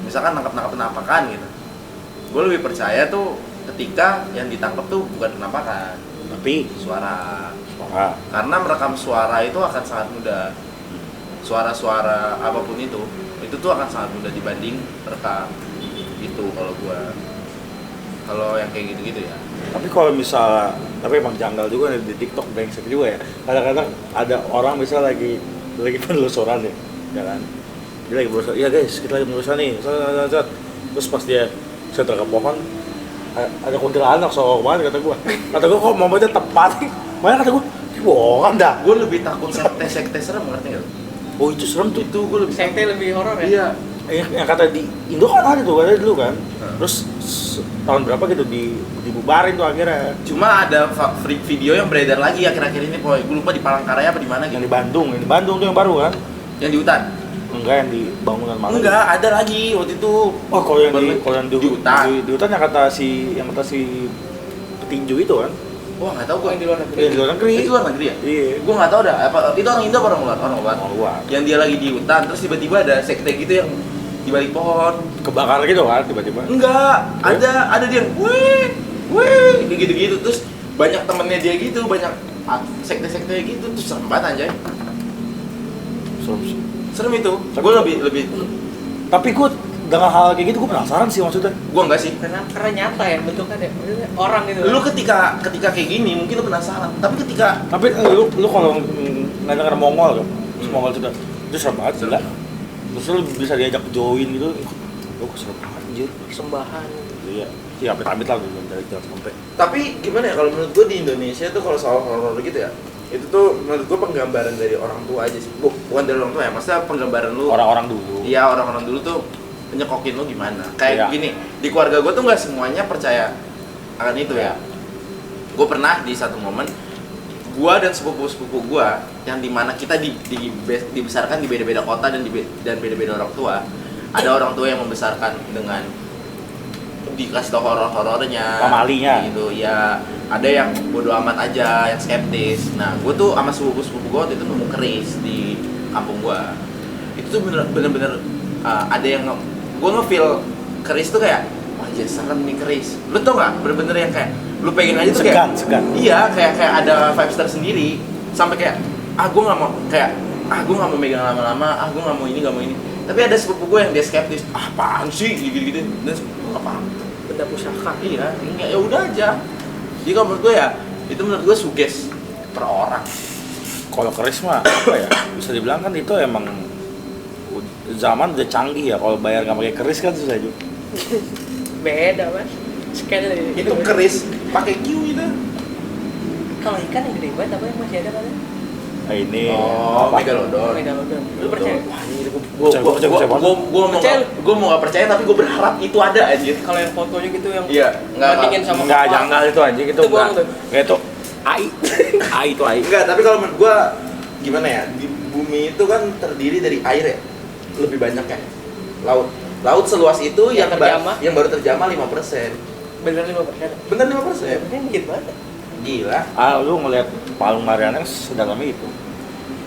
misalkan nangkap penampakan gitu. Gue lebih percaya tuh ketika yang ditangkap tuh bukan penampakan, Tapi suara. suara Karena merekam suara itu akan sangat mudah. Suara-suara apapun itu tuh akan sangat mudah dibanding rekam. Itu kalau gua. Kalau yang kayak gitu-gitu ya. tapi kalau misalnya, tapi emang janggal juga nih di TikTok, brengsek juga ya. Kadang-kadang ada orang misalnya lagi penelusuran ya kan. Dia lagi berusaha, iya guys, kita lagi berusaha nih. Terus pas dia setel ke pohon, ada kuntilanak soal banget kata gua. Kata gua kok momennya tepat. Makanya kata gua, bohongan dah. Gue lebih takut sekte serem, ngerti nggak? Oh itu serem tuh. Itu gue lebih Sekte lebih horor ya? Iya. Yang kata di Indo kan ada tuh, ada dulu kan. Terus tahun berapa gitu dibubarin tuh akhirnya. Cuma ada freak video yang beredar lagi akhir-akhir ini, gue lupa di Palangkaraya apa di mana gitu. Yang di Bandung tuh yang baru kan? Yang di hutan. Enggak, yang di bangunan mana? Enggak, ada lagi waktu itu. Oh, kalau yang di hutan. Di hutan yang kata si petinju itu kan? Wah, nggak tahu gue. Yang di luar negeri. Iya, di luar negeri. Itu luar negeri ya? Iya. Gue nggak tahu dah. Apa itu orang Indo apa orang luar? Orang luar. Orang luar. Yang dia lagi di hutan, terus tiba-tiba ada sekte gitu yang di balik pohon. Kebakar gitu kan tiba-tiba. Enggak, ada dia yang wih, gitu-gitu. Terus banyak temennya dia gitu, banyak sekte-sekte gitu, terus serem banget anjay. Serem sih. Serem itu. Tapi Gue lebih Tapi gue dengan hal kayak gitu gue penasaran sih maksudnya. gue enggak sih. Karena nyata ya bentuknya deh. Maksudnya orang gitu. Lu ketika kayak gini mungkin lu penasaran, tapi ketika Tapi lu kalau nggak denger Mongol kan? Terus Mongol itu serem banget gila. Terus lu bisa diajak join gitu. Lu serem banget anjir. Persembahan. Iya. Iya, amit-amit lah belum dari jangan sampai. tapi gimana ya kalau menurut gue di Indonesia tuh kalau soal horor gitu ya, itu tuh menurut gue penggambaran dari orang tua aja sih. Bukan dari orang tua ya, maksudnya penggambaran lu. Orang-orang dulu. Iya, orang-orang dulu tuh nyekokin lu gimana. Kayak Iya. gini, di keluarga gue tuh nggak semuanya percaya akan itu ya. Gue pernah di satu momen, gue dan sepupu-sepupu gue yang dimana kita dibesarkan di beda-beda kota dan beda-beda orang tua. Ada orang tua yang membesarkan dengan dikasih tau horor-horornya, Pamalinya. gitu ya. Ada yang bodo amat aja, yang skeptis. Nah, gue tuh sama sepupu-sepupu gue waktu itu nemu keris di kampung gue. Itu tuh bener-bener ada yang gue ngefeel keris tuh kayak wah jadi serem nih keris. Lu tau gak? Bener-bener yang kayak lu pegang aja tuh kayak Segan. iya, kayak ada vibes tersendiri. Sampai kayak gue nggak mau gue nggak mau megang lama-lama, gue nggak mau ini. Tapi ada sepupu gue yang dia skeptis, apaan sih gitu-gitu. Dan apa? Benda pusaka. Iya, ya udah aja. Jadi kalau menurut gue ya, itu menurut gue suges per orang. Kalau keris mah apa ya? Bisa dibilang kan itu emang zaman udah canggih ya. Kalau bayar nggak pakai keris kan susah juga. Beda mas. Scan Itu keris pakai Q gitu. Kalau ikan yang gede banget apa yang masih ada kan? Ini Oh, apa? megalodon. Megalodon. Lu percaya? Wah, ini gue mau gak percaya tapi gue berharap itu ada aja. Kalau yang fotonya gitu yang Iya, bandingin sama Enggak, kapal. jangan itu anjing itu Itu bohong tuh. Kayak itu AI. AI itu AI. Enggak, tapi kalau menurut gue gimana ya, di bumi itu kan terdiri dari air ya, lebih banyak ya laut seluas itu Yang terjamah. yang baru terjamah 5%. Bener 5%. Bener 5%. Ini dikit banget. Gila. Lu ngeliat Palung Mariana sedalam itu.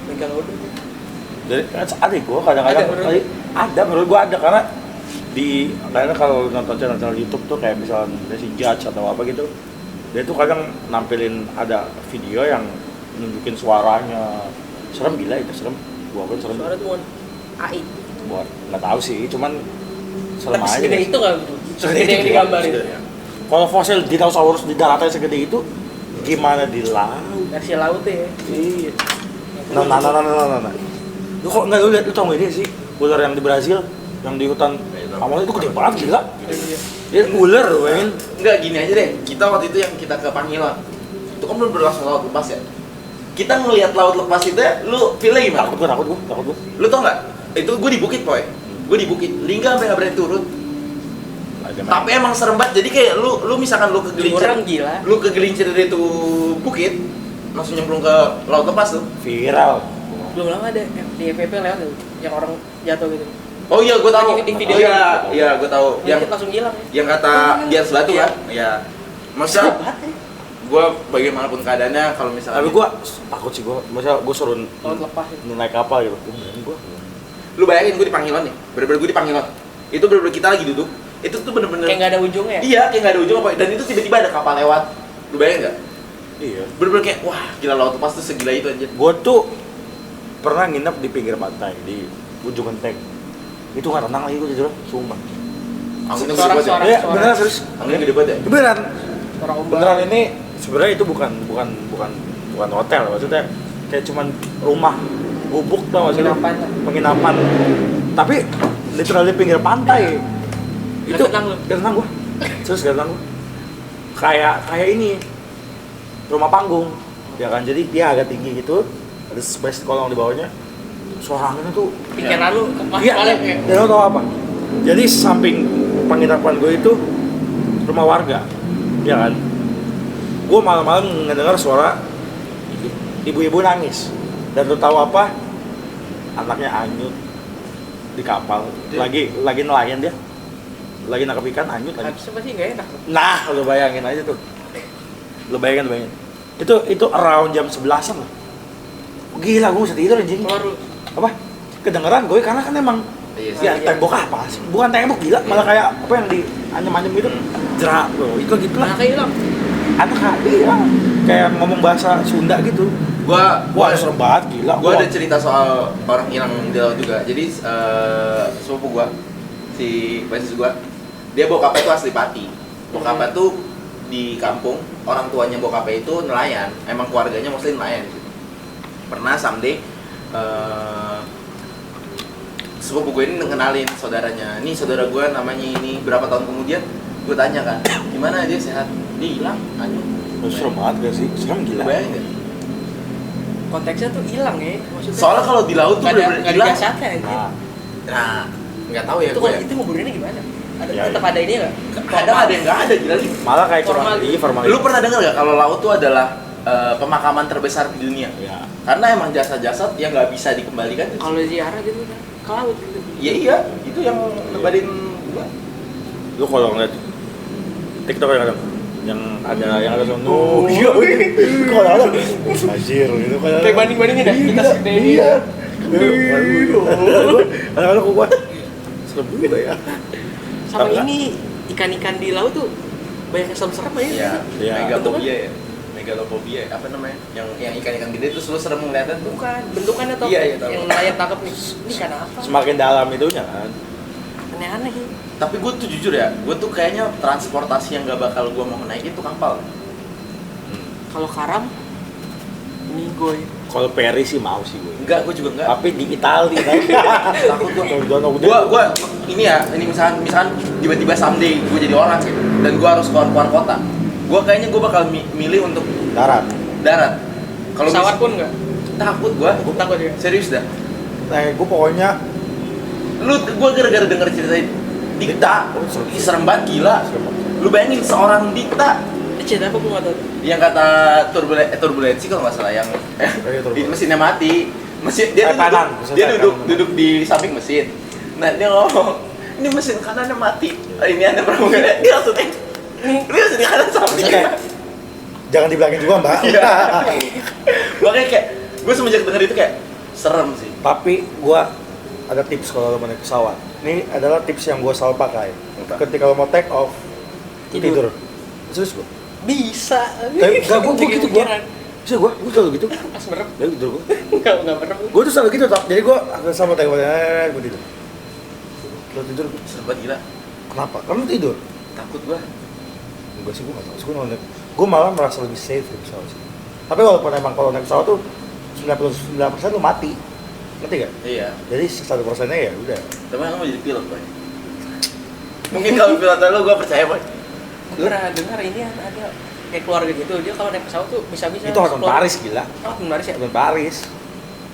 Megalodon. Jadi ada gua kadang-kadang ada menurut gua ada karena karena kalau nonton channel YouTube tuh kayak misalnya si Judge atau apa gitu, dia tuh kadang nampilin ada video yang nunjukin suaranya. Serem gila itu, serem. Gua kan serem. Suara tuh AI. Buat nggak tahu sih, cuman serem Tapi aja. segede itu kan? Segede yang digambarin. Kalau fosil dinosaurus di daratan segede itu, gimana di laut? Versi laut ya. Iya. Nah. Lu kok nggak lihat, lu tau nggak ini sih ular yang di Brazil, yang di hutan Amazon itu gede banget gila. Dia ular, bayangin. Enggak, gini aja deh. Kita waktu itu yang kita ke Pangilon, itu kan belum berlangsung laut lepas ya. Kita ngelihat laut lepas itu ya, lu feelnya gimana? Takut gua. Lu tau nggak? Itu gue di bukit poy. Gue di bukit. Lingga sampai nggak berani turun. Tapi emang serem banget. Jadi kayak lu misalkan lu kegelincir. Orang gila. Lu kegelincir dari itu bukit, langsung nyemplung ke laut lepas tuh. Viral. Belum lama ada di FVP lewat tuh, yang orang jatuh gitu. Oh iya, gue tahu. Di video iya, gue tahu. Yang langsung hilang ya. Yang kata di atas batu kan? Iya. Masa gue bagaimanapun keadaannya kalau misalnya. Tapi gua takut sih masa gua suruh Laut lepas ya. naik kapal gitu. Berani gua. Lu bayangin gue di Pangilon nih. Bener-bener gue di Pangilon. Itu bener-bener kita lagi duduk. Itu tuh bener-bener Kayak nggak ada ujungnya ya. Iya, kayak nggak ada ujung apa. Dan itu tiba-tiba ada kapal lewat. Lu bayangin nggak? Iya. Bener-bener kayak wah gila laut lepas tuh segila itu aja. Gua tuh pernah nginep di pinggir pantai di ujung genteng. Itu nggak tenang lagi gua jujur, sumpah. Anginnya gede Suara- banget ya. suara- Iya, beneran serius. Anginnya gede banget ya. Beneran. Orang ombak. Beneran ini sebenarnya itu bukan hotel, maksudnya kayak cuman rumah gubuk tau gak sih lu? Penginapan. Penginapan. Tapi literally pinggir pantai. Nggak tenang lu? Gak tenang gua. Terus gak tenang gua. Kayak ini rumah panggung. Ya kan, jadi dia agak tinggi gitu. Ada space kolong di bawahnya. Suara anginnya tuh Pikiran lu iya, ya. dan lo tau apa? Jadi samping penginapan gue itu rumah warga, ya kan? Gue malam-malam ngedengar suara ibu-ibu nangis. Dan lo tahu apa? Anaknya anyut di kapal, lagi nelayan dia, lagi nangkap ikan, anyut lagi. Habisnya pasti nggak enak. Nah, lo bayangin aja tuh. Lo bayangin. Itu around jam 11-an lah. Gila, gue bisa tidur anjing. Keluar lu. Apa? Kedengeran gue karena kan emang Iya, ya tembok apa sih? Bukan tembok gila, malah kayak apa yang di anyem-anyem gitu. Jerak loh, itu gitu lah. Anaknya hilang. Anak hilang. Kayak ngomong bahasa Sunda gitu. Wah, serem banget gila. Gue ada cerita soal orang hilang di laut juga. Jadi sepupu gue, si basis gue, dia bokapnya itu asli Pati. Bokapnya tuh di kampung, orang tuanya bokapnya itu nelayan. Emang keluarganya mostly nelayan. Pernah someday sepupu gue ini ngenalin saudaranya. Nih saudara gue namanya ini. Berapa tahun kemudian gue tanya kan, gimana dia sehat? Dia hilang, anyut. Serem banget gak sih? Serem gila. Bayangin nggak? Konteksnya tuh hilang ya. Maksudnya. Soalnya kalau di laut tuh nggak ada bener-bener hilang. jasadnya aja. Nah, Nggak tahu ya Itu gue. itu nguburinnya gimana? Ada Ya, tetap ya. ada ini nggak? Kadang ada yang nggak ada gila nih. malah kayak cuma Formal. formal. Lu pernah dengar nggak kalau laut tuh adalah pemakaman terbesar di dunia? Ya. Karena emang jasad-jasad yang nggak bisa dikembalikan. Kalau ziarah gitu kan ke laut gitu. Iya, itu yang nebarin gua. Lu kalau ngeliat TikTok yang ada sound iya. kalau ada anjir itu kayak Kayak banding-bandingin ya, kita segede ini. iya anak-anak gua serem juga ya. Sama Karena- ini ikan-ikan di laut tuh banyak yang serem-serem aja. Iya, Iya. megalofobia ya. Megalofobia apa namanya? Yang ikan-ikan gede terus lu serem ngeliatnya tuh. Bukan, bentukannya tuh Iya, iya, tahu. yang nelayan tangkap nih. Ini ikan apa? Semakin dalam itunya kan. Aneh-aneh ya. Tapi gue tuh jujur ya, gue tuh kayaknya transportasi yang gak bakal gue mau naik itu kapal. Kalau karam ini gue. Kalau Perry sih mau sih gue. Enggak, gue juga enggak. Tapi di Itali kan. Takut gue. Ini misalkan tiba-tiba someday gue jadi orang gitu, dan gue harus keluar kota. Gue kayaknya gue bakal milih untuk darat. Kalau Pesawat pun enggak? takut gue. Takut ya. Serius dah. Nah, gue pokoknya Gue gara-gara denger cerita Dikta, Oh, serem. ih, serem banget gila. Lu bayangin seorang Dikta Shit, apa gua nggak tahu. Yang kata turbulensi kalau nggak salah yang turbulensi. mesinnya mati. Mesin dia tuh kanan, dia kanan. duduk di samping mesin. Nah dia ngomong, ini mesin kanannya mati. Ini ada pramugara. Dia langsung ini mesin kanan samping. Kayak, jangan dibilangin juga mbak. Iya. Makanya kayak gue semenjak denger itu kayak serem sih. Tapi gua ada tips kalau lo mau naik pesawat. Ini adalah tips yang gua selalu pakai. Apa? Ketika lo mau take off, tidur. Terus gua. Bisa. Enggak, gua gitu gua. Bisa gua selalu gitu. Pas merem. Ya tidur gua. Enggak merem. Gua tuh selalu gitu, tak. Jadi gua akan sama take off, gua tidur. Lo tidur, Serem banget gila. kenapa? Kamu tidur? Takut gua. Enggak sih, gua nggak tahu. Gua malah merasa lebih safe di pesawat sih. Tapi walaupun emang kalau naik pesawat tuh 99% lu mati, ngerti gak? Iya. Jadi 1%-nya ya udah. Tapi kan mau jadi pilot boy. Mungkin kalau pilot lo gue percaya boy. Gue pernah dengar ini ada kayak keluarga gitu, dia kalau naik pesawat tuh bisa-bisa Itu Hotel Paris gila. Hotel Paris ya? Hotel Paris.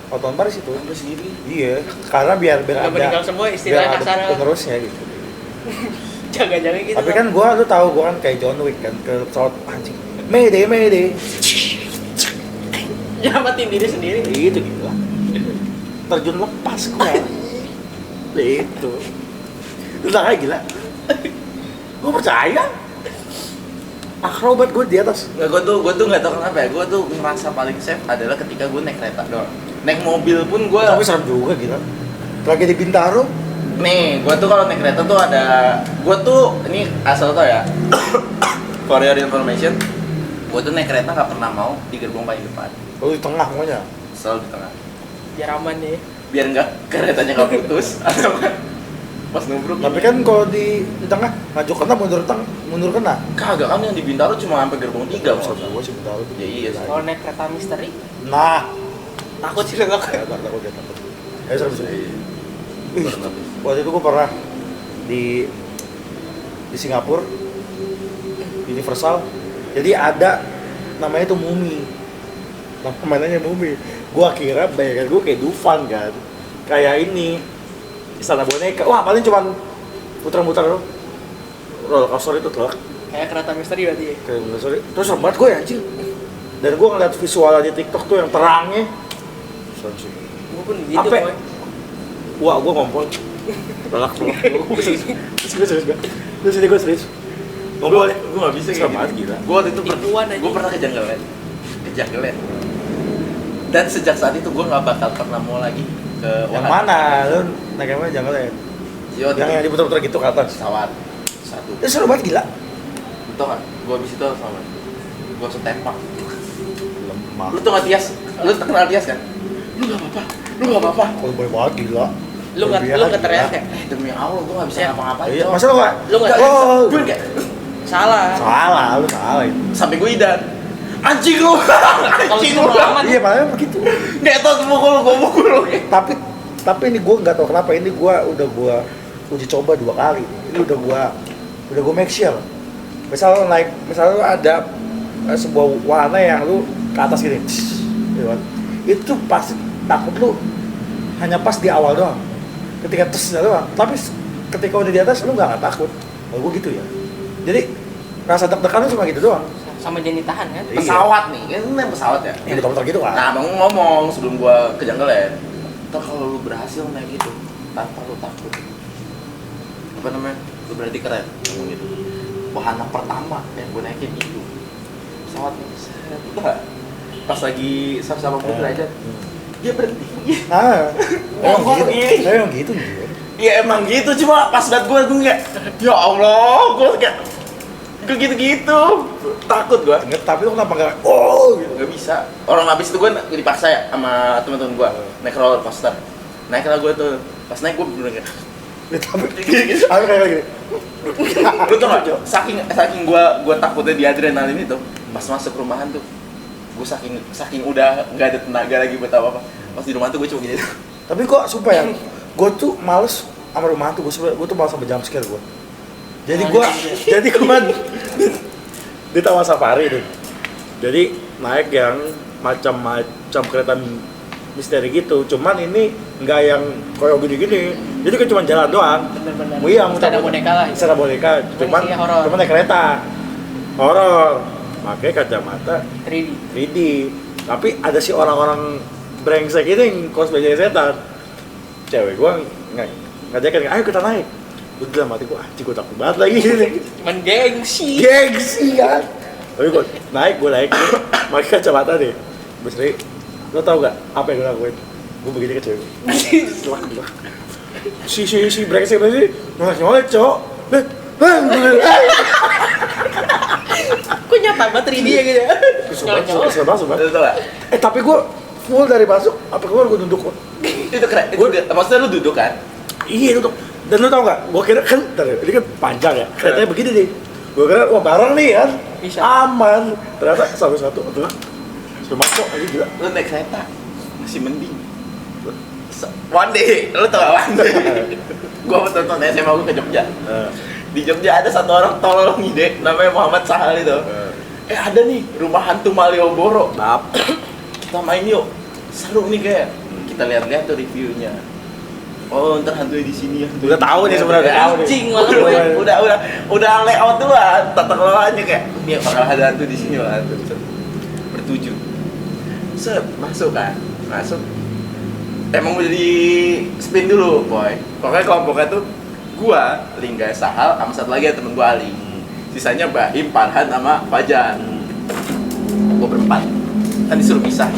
Hotel Paris itu. Sampai segini. Iya, karena biar Nggak ada meninggal semua, biar istilahnya ada kasar. penerusnya gitu. Jaga-jaga gitu. Tapi kan lu tahu gua kan kayak John Wick kan ke pesawat anjing. Mayday. jangan matiin diri sendiri. Itu gila. Terjun lepas gua. Itu. Itu lah kayak gila. Gua percaya. Akrobat gue di atas. Nggak, gue tuh nggak tahu kenapa ya. Gue tuh ngerasa paling safe adalah ketika gue naik kereta doang. Naik mobil pun gue. Tapi serem juga gila. Lagi di Bintaro. Nih, gue tuh kalau naik kereta tuh ada. Gue tuh ini asal tau ya. For your information, gue tuh naik kereta nggak pernah mau di gerbong paling depan. Lu di tengah pokoknya. Selalu di tengah. Biar aman ya. Biar nggak keretanya nggak putus atau pas nubruk. Tapi kan kalau di tengah maju kena mundur kena. kagak kan yang di Bintaro cuma sampai gerbong 3 maksudnya. Gua sih Bintaro tuh. Ya iya sih. Kalau naik kereta misteri, Nah, takut sih nggak. takut. Ayo serem. Iya. Ih, waktu itu gua pernah di Singapura Universal. Jadi ada namanya tuh Mumi. Nama mainannya Mumi. Gua kira bayangan gua kayak Dufan kan. Kayak ini Istana Boneka. Wah, paling cuman muter-muter roller coaster itu truk. Kayak kereta misteri berarti ya. Kayak sorry. Terus serem banget gue ya anjing. Dan gue ngeliat visualnya di TikTok tuh yang terangnya. Serem sih. Gue pun gitu Apa? boy. Wah, gue ngompol. Tolak. Gue serius. Ngompol ya. Gue nggak bisa Serem kayak banget gitu. gila. Gue waktu itu Tipuan aja. gue pernah ke Jungleland. Dan sejak saat itu gue nggak bakal pernah mau lagi ke Yang Wahana. mana? Lu naik yang mana? Jangan ya. Yo, Yang diputar-putar gitu ke atas. pesawat satu. Itu seru banget gila. Lu tau nggak? Gue abis itu sama. Gue langsung tempak. Lemah. Lu tau nggak Tias? Lu kenal Tias kan? Lu nggak apa-apa. Kalau boleh banget gila. Lu nggak teriak ya? Demi Allah gue nggak bisa Ya. ngapa-ngapain. Iya, Cok. masa lu nggak? Lu nggak- Oh, Gue kayak Salah. salah, lu salah itu. sampai gue idan. Anjing lu. Kalau Anjing itu lu. aman. Iya, malah begitu. Nggak tau gue mukul lu. Tapi ini gue nggak tahu kenapa ini udah gue uji coba 2 kali. Ini udah gue make sure. Misal lu ada sebuah wahana yang lu ke atas gini, gitu kan. Itu pasti takut lu hanya pas di awal doang. Ketika tesnya doang. Tapi ketika udah di atas lu nggak takut. Kalau gue gitu ya. Jadi rasa deg-degan lu cuma gitu doang. Sama jangan ditahan kan? Iya. Pesawat nih, kan naik pesawat ya. Yang muter-muter gitu kan. Nah, abang ngomong sebelum gua ke Jungleland. Ntar kalau lu berhasil naik gitu, tanpa lu takut. Apa namanya? Lu berarti keren, ngomong gitu. Wahana pertama yang gua naikin itu pesawat seret. Enggak. Pas lagi sama-sama derajat, dia berhenti. Nah, emang Ngomong gitu. gini. Emang gitu nih. Ya emang gitu, cuma pas liat gua kayak, ya Allah, gua kayak gitu-gitu. Takut gua. Tapi lu kenapa nggak? Oh, gitu. Gak bisa. Orang habis itu gue dipaksa ya sama teman-teman gue naik roller coaster. Naiklah gue tuh. Pas naik gue bener kayak Tapi gini. aku kayak gini. Lu tau gak? Saking gue takutnya di adrenalin itu. Pas masuk rumahan tuh, gue saking udah nggak ada tenaga lagi buat apa-apa. Pas di rumah tuh gue cuma gini. Tapi kok sumpah ya, gue tuh males sama rumah tuh, gue tuh males sama jump scare gue. Jadi gue di Taman Safari tuh. Jadi naik yang macam kereta misteri gitu. Cuman ini nggak yang kayak gini-gini. Jadi kan cuma jalan doang. Bener-bener. Iya, Istana boneka lah. Istana boneka. Cuman isinya horor. naik kereta. Horor. pakai kacamata 3D. 3D. Tapi ada sih orang-orang brengsek ini yang cosplay jadi setan. Cewek gua ngajakin, ayo kita naik. Gue dalam hati gua, anjing gua takut banget lagi. Cuman gengsi. Gengsi kan. Tapi gua naik, pakai kacamata deh. Besri, lo tau gak apa yang gue lakuin? Gue begini ke cewek. Selak gua. Si brengsek nyolek cowok. Kok nyata banget 3D ya gitu ya? Kesel banget. Lu tau gak? Tapi gue full dari masuk, apa keluar gue duduk. Itu keren, maksudnya lu duduk kan? Iya duduk. Dan lu tau gak, gue kira kan, ini kan panjang ya, keretanya begini nih. Gue kira, wah bareng nih kan, Bisa. aman. Ternyata satu-satu, sudah masuk aja gila. Lu naik kereta, masih mending. One day, lu tau gak one day? Gua tonton SMA gua ke Jogja. Di Jogja ada satu orang tolol ngide, namanya Muhammad Sahal itu. Ada nih, rumah hantu Malioboro. Kita main yuk, seru nih kayak. Kita lihat-lihat tuh reviewnya. Oh, ntar hantu di sini ya. Udah tahu nih sebenarnya, udah tahu nih. Anjing malah Udah layout tuh lah, tata kelolanya kayak. Nih bakal ada hantu di sini, bakal hantu. Bertujuh. Set, masuk kan? Masuk. Emang udah di spin dulu, boy. Pokoknya kelompoknya tuh gua, Lingga, Sahal, sama satu lagi temen gua Ali. Sisanya Bahim, Farhan, sama Fajar. Gua berempat. Kan disuruh pisah.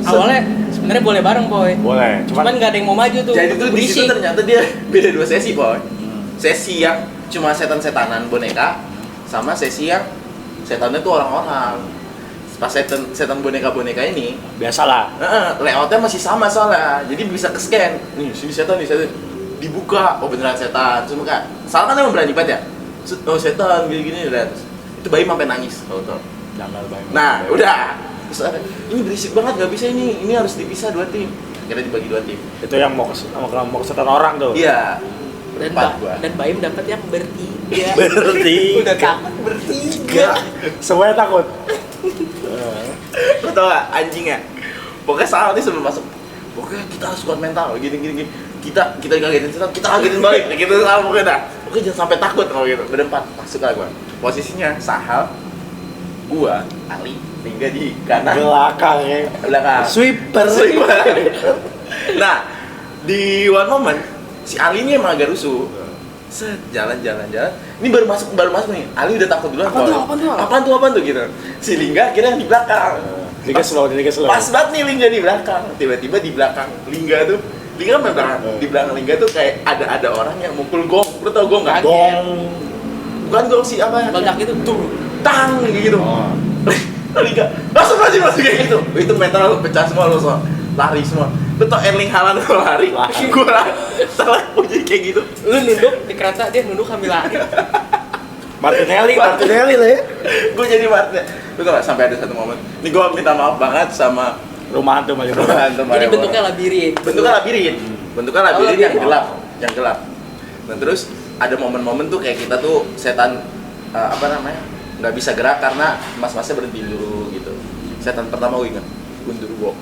awalnya sebenarnya boleh bareng boy. Boleh, Cuman nggak ada yang mau maju tuh. Jadi tuh di situ berisik. ternyata dia beda dua sesi, boy. Sesi yang cuma setan-setanan boneka sama sesi yang setannya tuh orang-orang. Pas setan boneka-boneka ini biasalah. Layoutnya masih sama soalnya, jadi bisa ke-scan. Nih, sini setan, dibuka, oh beneran setan. Cuma kan, salah kan emang berani banget ya? Oh setan, gini-gini, udah. Itu bayi sampai nangis, tau. Jangan bayi. Nah, udah. Terus ada, ini berisik banget, gak bisa ini harus dipisah 2 tim. Akhirnya dibagi 2 tim. Itu yang mau ke setan orang tuh. Iya. Dan Baim dapat yang bertiga. Bertiga. Udah takut bertiga. Semuanya takut. Lo tau gak anjingnya? Pokoknya salah nih sebelum masuk. Pokoknya kita harus kuat mental, gini. Kita kagetin setan, kita kagetin balik. Gitu lah pokoknya dah. Pokoknya jangan sampai takut kalau gitu. Berempat masuk lah gua. Posisinya Sahal, gua, Ali, Lingga di kanan. Belakang ya. Belakang. Sweeper. Nah, di one moment si Ali ini emang agak rusuh. Set, jalan. Ini baru masuk nih. Ali udah takut duluan. Apaan tuh gitu. Si Lingga akhirnya di belakang. Lingga slow. Pas banget nih Lingga di belakang. Tiba-tiba di belakang Lingga tuh. Lingga kan belakang. Di belakang Lingga tuh kayak ada orang yang mukul gong. Lu tau gong enggak? Gong. Bukan gong sih apa? Meledak itu tuh. Tang gitu. Oh. Lingga masuk kayak gitu. Itu mental lu pecah semua lu semua. Lari semua. Lu tau Erling Haaland tuh lari. Gua salah jadi kayak gitu. Lu nunduk di kereta, dia nunduk sambil lari. Martinelli lah ya. Gue jadi partner. Lu tau gak sampai ada satu momen. Ini gue minta maaf banget sama Rumah hantu Malioboro. Jadi bentuknya labirin. Bentuknya labirin yang gelap. Dan terus ada momen-momen tuh kayak kita tuh setan nggak bisa gerak karena mas-masnya berhenti dulu gitu. Setan pertama gue ingat Gundurwo.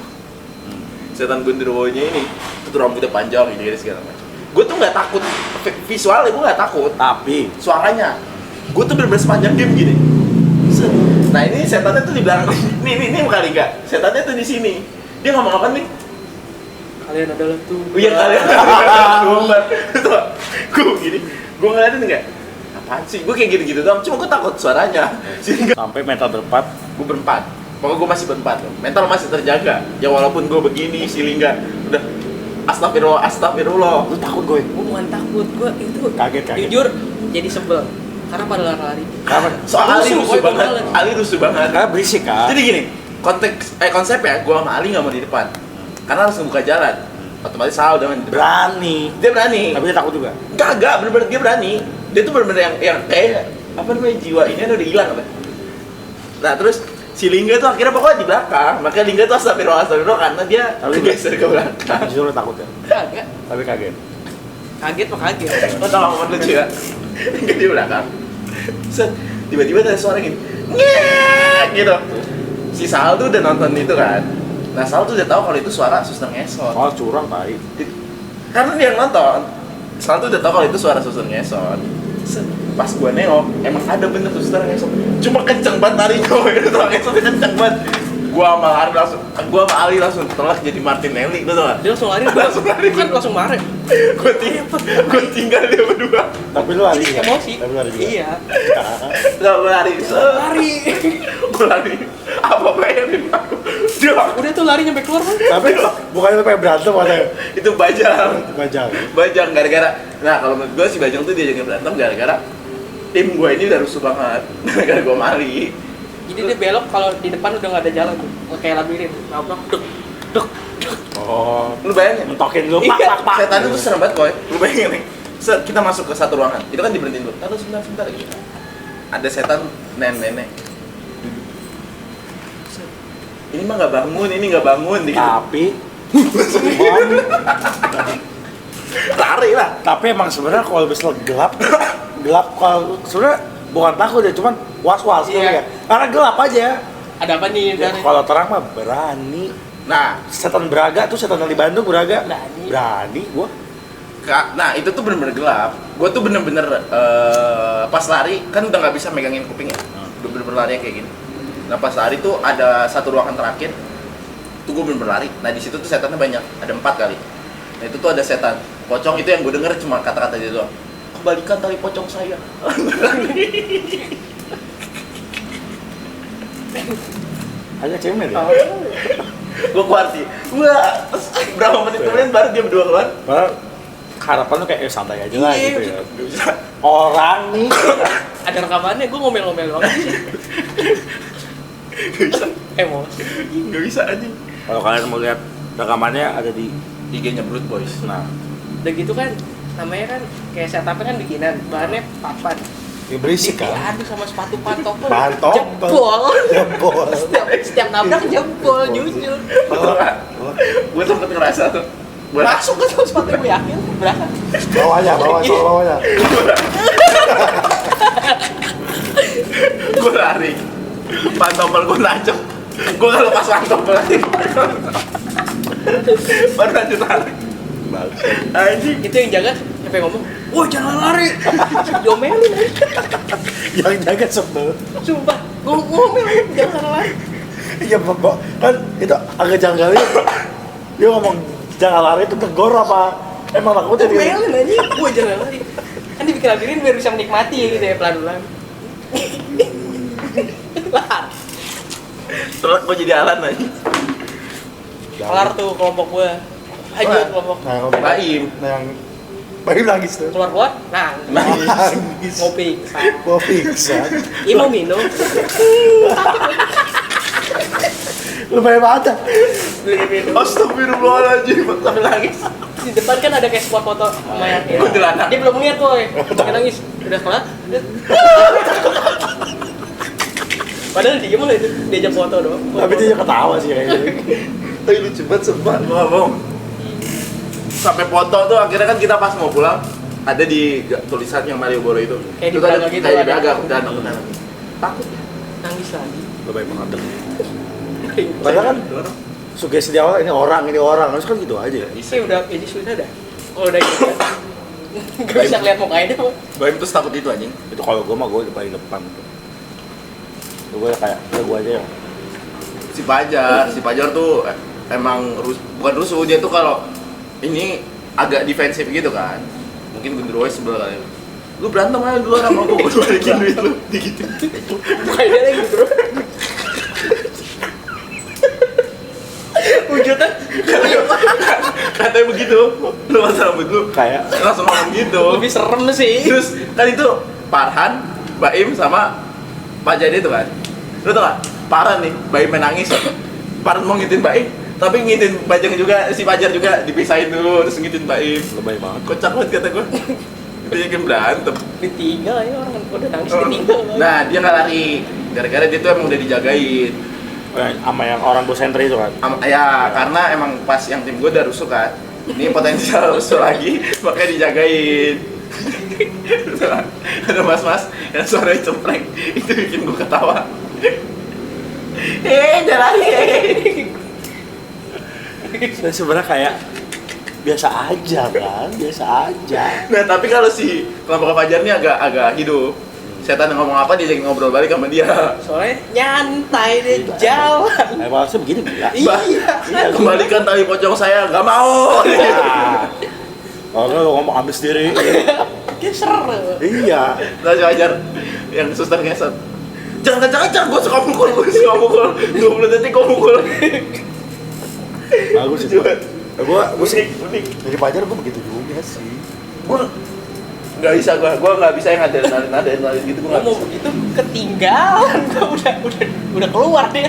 Setan Gundurwonya ini tuh rambutnya panjang gitu segala macam. Gue tuh nggak takut visualnya, gue nggak takut. Tapi Suaranya, gue tuh bener-bener sepanjang game gini. Nah ini setannya tuh di belakang. Ini bukan Lingga. Setannya tuh di sini. Dia ngomong apa nih? Kalian adalah tuh. Iya kalian. Gue gini. Gue ngeliatin nggak? Apaan sih? Gue kayak gitu-gitu doang. Cuma gue takut suaranya. sampai mental berempat. Gue berempat. Pokoknya gue masih berempat. Mental masih terjaga. Ya walaupun gue begini, si Lingga udah astagfirullah. Lu takut gue? Gue bukan takut, gue itu Kaget. jujur jadi sebel karena pada lari. Kenapa? Soal Ali rusuh banget. banget. Ali rusuh banget. Karena berisik kan. Jadi gini, konsepnya gue sama Ali nggak mau di depan. Karena harus ngebuka jalan. Otomatis salah udah di depan. Berani. Dia berani. Tapi dia takut juga. Gak, bener-bener dia berani. Dia tuh bener-bener yang kayak apa namanya jiwa ini udah hilang apa? Nah terus si Lingga tuh akhirnya pokoknya di belakang. Makanya Lingga tuh astagfirullah karena dia geser ke belakang. Justru lu takut ya? Kagak. Tapi kaget. Kaget mah kaget. Lo tau momen lucu ya? Lingga di belakang. Set, tiba-tiba ada suara gini, ngek gitu. Si Sal tuh udah nonton itu kan. Nah Sal tuh udah tahu kalau itu suara suster ngesot. Oh curang tai. Karena dia yang nonton. Sal tuh udah tahu kalau itu suara suster ngesot. Pas gue nengok, emang ada bener tuh setelah ngesot. Cuma kenceng banget larinya, setelah ngesot kenceng banget. Gue sama Ali langsung telah jadi Martinelli, lu tau gak? Dia langsung lari, Langsung lari. kan langsung marah. Gue tinggal dia berdua. Tapi lu lari nggak? Emosi. Tapi lu lari juga. Iya. Gak gue lari, Lari. gue lari. Apa bayarin aku? Dia Udah tuh lari nyampe keluar kan. Tapi bukannya lu pengen berantem katanya? itu Bajang. Bajang. Gara-gara, nah kalau menurut gue si Bajang tuh diajakin berantem gara-gara tim gue ini udah rusuh banget. Gara-gara gue mari. Jadi dia belok kalau di depan udah nggak ada jalan tuh, kayak labirin. Nabrak, dek, dek. Oh, Lu bayangin? mentokin lu, Iya. pak. Setan itu serem banget, Koy. Lu bayangin nih. Kita masuk ke satu ruangan. Itu kan diberhentiin dulu. Taruh sebentar gitu. Ada setan nenek. Ini mah nggak bangun, ini nggak bangun gitu. Tapi, Lari lah. tapi emang sebenarnya kalau misalnya gelap kalau sebenarnya bukan takut ya, cuman was-was gitu Iya. ya. Karena gelap aja. Ada apa nih Ya, dari? kalau terang mah berani. Nah, Setan Braga tuh setan yang di Bandung Braga. Berani. Berani gua. nah itu tuh bener-bener gelap. Gue tuh bener-bener pas lari kan udah nggak bisa megangin kupingnya. Udah bener-bener lari kayak gini. Nah pas lari tuh ada satu ruangan terakhir. Tuh gue bener-bener lari. Nah di situ tuh setannya banyak. Ada 4 kali. Nah itu tuh ada setan pocong, itu yang gue denger cuma kata-kata dia doang. Kembalikan tali pocong saya. Hanya cemen ya. Gue keluar sih. Wah, terus berapa menit kemudian baru dia berdua keluar. Padahal harapan lu kayak santai aja lah Iya, gitu ya. Gak bisa. Orang nih Ada rekamannya, gue ngomel-ngomel doang. Gak bisa. Emosi. Gak bisa anjing. kalau kalian mau lihat rekamannya ada di IG-nya Blood Boys. nah Udah gitu kan, namanya kan kayak setupnya kan bikinan, bahannya papan. ya berisik kan. Diadu sama sepatu pantopel. Pantopel. Jempol. Jempol. Setiap nabrak jempol, jujur. Gue sempet ngerasa tuh. Masuk ke sama sepatu gue yakin, berasa. Bawahnya. Gue lari. Pantopel gue nancep. Gue gak lepas pantopel lagi. Baru lanjut lari. Anjing. Itu yang jaga sampai ngomong, wah jangan lari. Diomelin aja. Yang jaga sebel. Sumpah, gue ngomel, jangan lari. Iya, Mbak. Kan itu agak janggal ya. Dia ngomong jangan lari itu tegur apa emang takutnya dia? Diomelin aja, wah jangan lari. Kan dibikin labirin biar bisa menikmati gitu ya, pelan-pelan. Lari. Terus gue jadi alat aja. Kelar tuh kelompok gue. Lanjut kelompok. Nah, yang Baim. yang Baim nangis tuh. Keluar, nah, Nangis. ngopi. Gua pingsan. Ini mau minum. Lu bayar mata. Beli minum. Astagfirullahaladzim. Sampai nangis. Di depan kan ada kayak spot foto sama yang ini. Kuntilanak. Dia belum lihat boy. Dia nangis. Udah kelar. Padahal diem lah itu, diajak foto doang. Tapi dia ketawa sih kayaknya. Tapi lucu banget sumpah. Gue bohong. Sampai foto tuh akhirnya kan kita pas mau pulang ada di tulisan yang Malioboro itu. Kayak di Itu ada Braga gitu, kayak di ada. Braga, kuntilanak. Takut. Nangis lagi. Lu bayar banget. Padahal kan sugesti di awal ini orang, harus kan gitu aja. Isi udah, ini sudah dah. Kalau udah gitu kan. Gak bisa ngeliat mukanya dia. Baim tuh takut itu anjing. Itu kalau gua mah gua di paling depan tuh. Gua kayak gua aja ya. Si Pajar tuh emang bukan rusuh, dia tuh kalau ini agak defensif gitu kan. Mungkin Gundurwo sebel kali. Lu berantem aja dulu sama gua balikin duit lu gitu. Bukan dia lagi bro. Wujudnya Katanya begitu. Lu masa rambut lu Kayak langsung ngomong gitu. lebih serem sih. Terus kan itu Farhan, Baim sama Pak Jadi itu kan. Lu tau gak? Farhan nih, Baim menangis. Farhan mau ngitin Baim, tapi ngitin Bajang juga, si Pajar juga dipisahin dulu terus ngitin Baim. lu bayar banget. Kocak banget kata gua. Itu yakin berantem. Ditinggal ya orang udah nangis ditinggal. Nah, dia nggak lari. Gara-gara dia tuh emang udah dijagain. Sama yang orang gue sentri itu kan. Ya, karena emang pas yang tim gue udah rusuh kan. Ini potensial rusuh lagi, makanya dijagain. Ada mas-mas yang suaranya cempreng, itu bikin gue ketawa. Dan sebenarnya kayak biasa aja kan, biasa aja. Nah tapi kalau si kelompok Fajar ini agak hidup. Setan yang ngomong apa dia jadi ngobrol balik sama dia. Soalnya nyantai deh jalan. Maksudnya begini gila. Iya. Kembalikan tali pocong saya, nggak mau. Nah, kalau lu ngomong ambil sendiri. Dia seru. Iya. Nah si Fajar yang suster ngesot. Jangan, gue suka mukul. 20 detik gue mukul. Bagus itu. Gue sih Unik. dari Fajar gue begitu juga sih. Gue nggak bisa, gue nggak bisa yang adrenalin gitu, gue nggak Ngomong bisa. begitu ketinggalan. Udah keluar dia.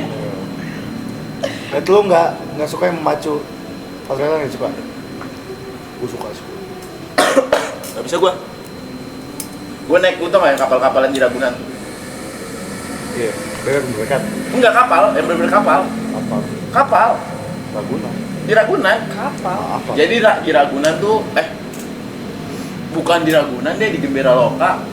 Itu lu nggak suka yang memacu adrenalin, nggak suka? Gue suka sih. Nggak bisa gue. Gue naik itu nggak yang kapal-kapalan di Ragunan. Iya, bener kan? Enggak kapal, yang bener-bener kapal. Kapal Ragunan. di Ragunan. Kapal. Apa? Jadi di Ragunan tuh bukan di Ragunan, dia di Gembira Loka.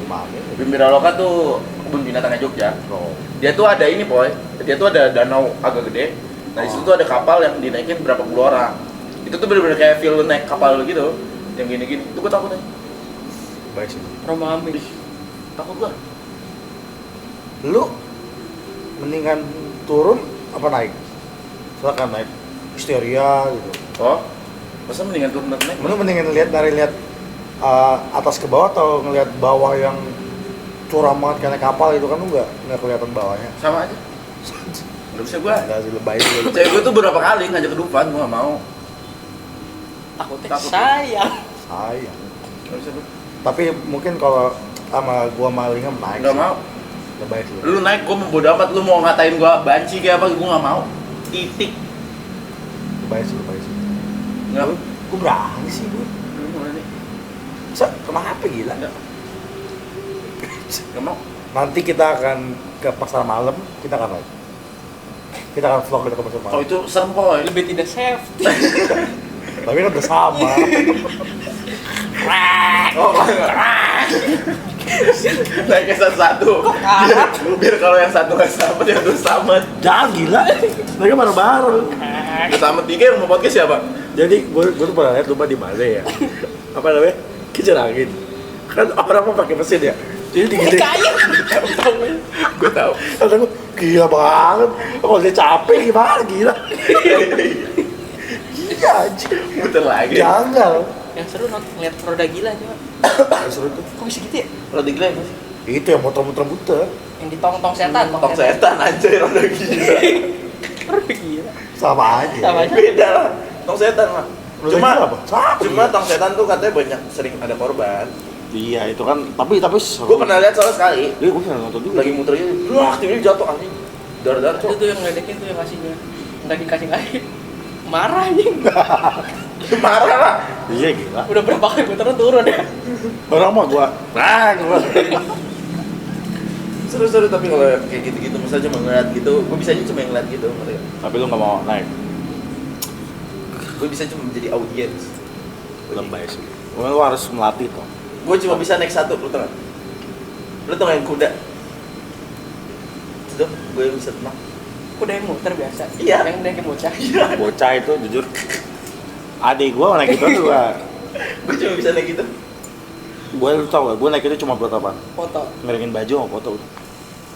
Gimana? Gembira Loka tuh kebun binatangnya Jogja. Oh. Dia tuh ada ini poy, dia tuh ada danau agak gede. Nah di situ tuh ada kapal yang dinaikin berapa puluh orang. Itu tuh bener-bener kayak feel naik kapal gitu, yang gini-gini. Itu gue takut aja. Baik sih. Roma Ambing. Takut gue. Lu mendingan turun apa naik? Silakan naik. Histeria gitu. Oh, masa mendingan turun dan naik? Lu mendingan lihat atas ke bawah atau ngelihat bawah yang curam banget kayak naik kapal itu kan lu nggak kelihatan bawahnya. Sama aja. Gak bisa gue. Enggak sih lebay itu. Cewek gue tuh berapa kali ngajak ke Dufan, gue gak mau. Takutnya Takut. sayang. Sayang. Gak bisa gue. Tapi mungkin kalau sama gua malingnya naik. Gak sih. mau. Lebay sih. Lu naik, gue mau bodo amat. Lu mau ngatain gue banci kayak apa, gue gak mau. Titik. Lebay sih. Gak. Gua berani sih gua. Lu mau nih? Kenapa gila? Gak. Gak mau. Nanti kita akan ke pasar malam, kita akan naik. Kita akan vlog ke pasar malam. Oh itu serem poy. Lebih tidak safety. Tapi kan udah sama. Oh naik ke satu. Biar kalau yang satu nggak selamat, yang dua selamat. Jangan gila. Mereka bareng-bareng. Yang selamat 3 yang mau podcast siapa? Jadi gua tuh pernah lihat lupa di mana ya. Apa namanya? Kincir angin. Kan orang mau pakai mesin ya. Jadi digini. Kayu. Gue tahu. Kata gua gila banget. Kalau dia capek gimana gila. Iya anjir. Muter lagi. Janggal. Yang seru ngeliat roda gila coba. Seru tuh. Kok bisa gitu ya? Lo di Glenn sih? Itu yang muter-muter. Yang ditong-tong setan. Tong setan aja roda gila. Roda gila. Sama aja. Sama aja. Beda lah. Tong setan mah. Roda Cuma gila apa? Sama. Cuma tong setan tuh katanya banyak sering ada korban. Iya itu kan. Tapi seru. Gue pernah lihat soalnya sekali. Iya gue pernah nonton juga. Lagi muter gitu. Wah, tiba-tiba jatuh anjing. Dar-dar Itu cok. tuh yang ngeledekin tuh yang ngasihnya. Nggak dikasih lagi. Marah anjing. Marah lah. Iya gila. Udah berapa kali gue turun ya. Orang mah gua. Gua. Seru-seru tapi kalau kayak gitu-gitu misalnya cuma ngeliat gitu, gue bisanya cuma ngeliat gitu, ngerti gak? Tapi lu nggak mau naik. Gue bisa cuma menjadi audiens. Lebay sih. Lu harus melatih tuh. Gue cuma bisa naik satu, lu tau gak? Lu tau gak yang kuda? Itu gue yang bisa tenang. Kuda yang muter biasa. Iya. Yang naikin bocah. Bocah itu jujur. Adik gua naik itu tuh gua. Gue cuma bisa naik gitu. Gua lu tau gak? Gua naik itu cuma buat apa? Foto. Ngeringin baju sama foto udah.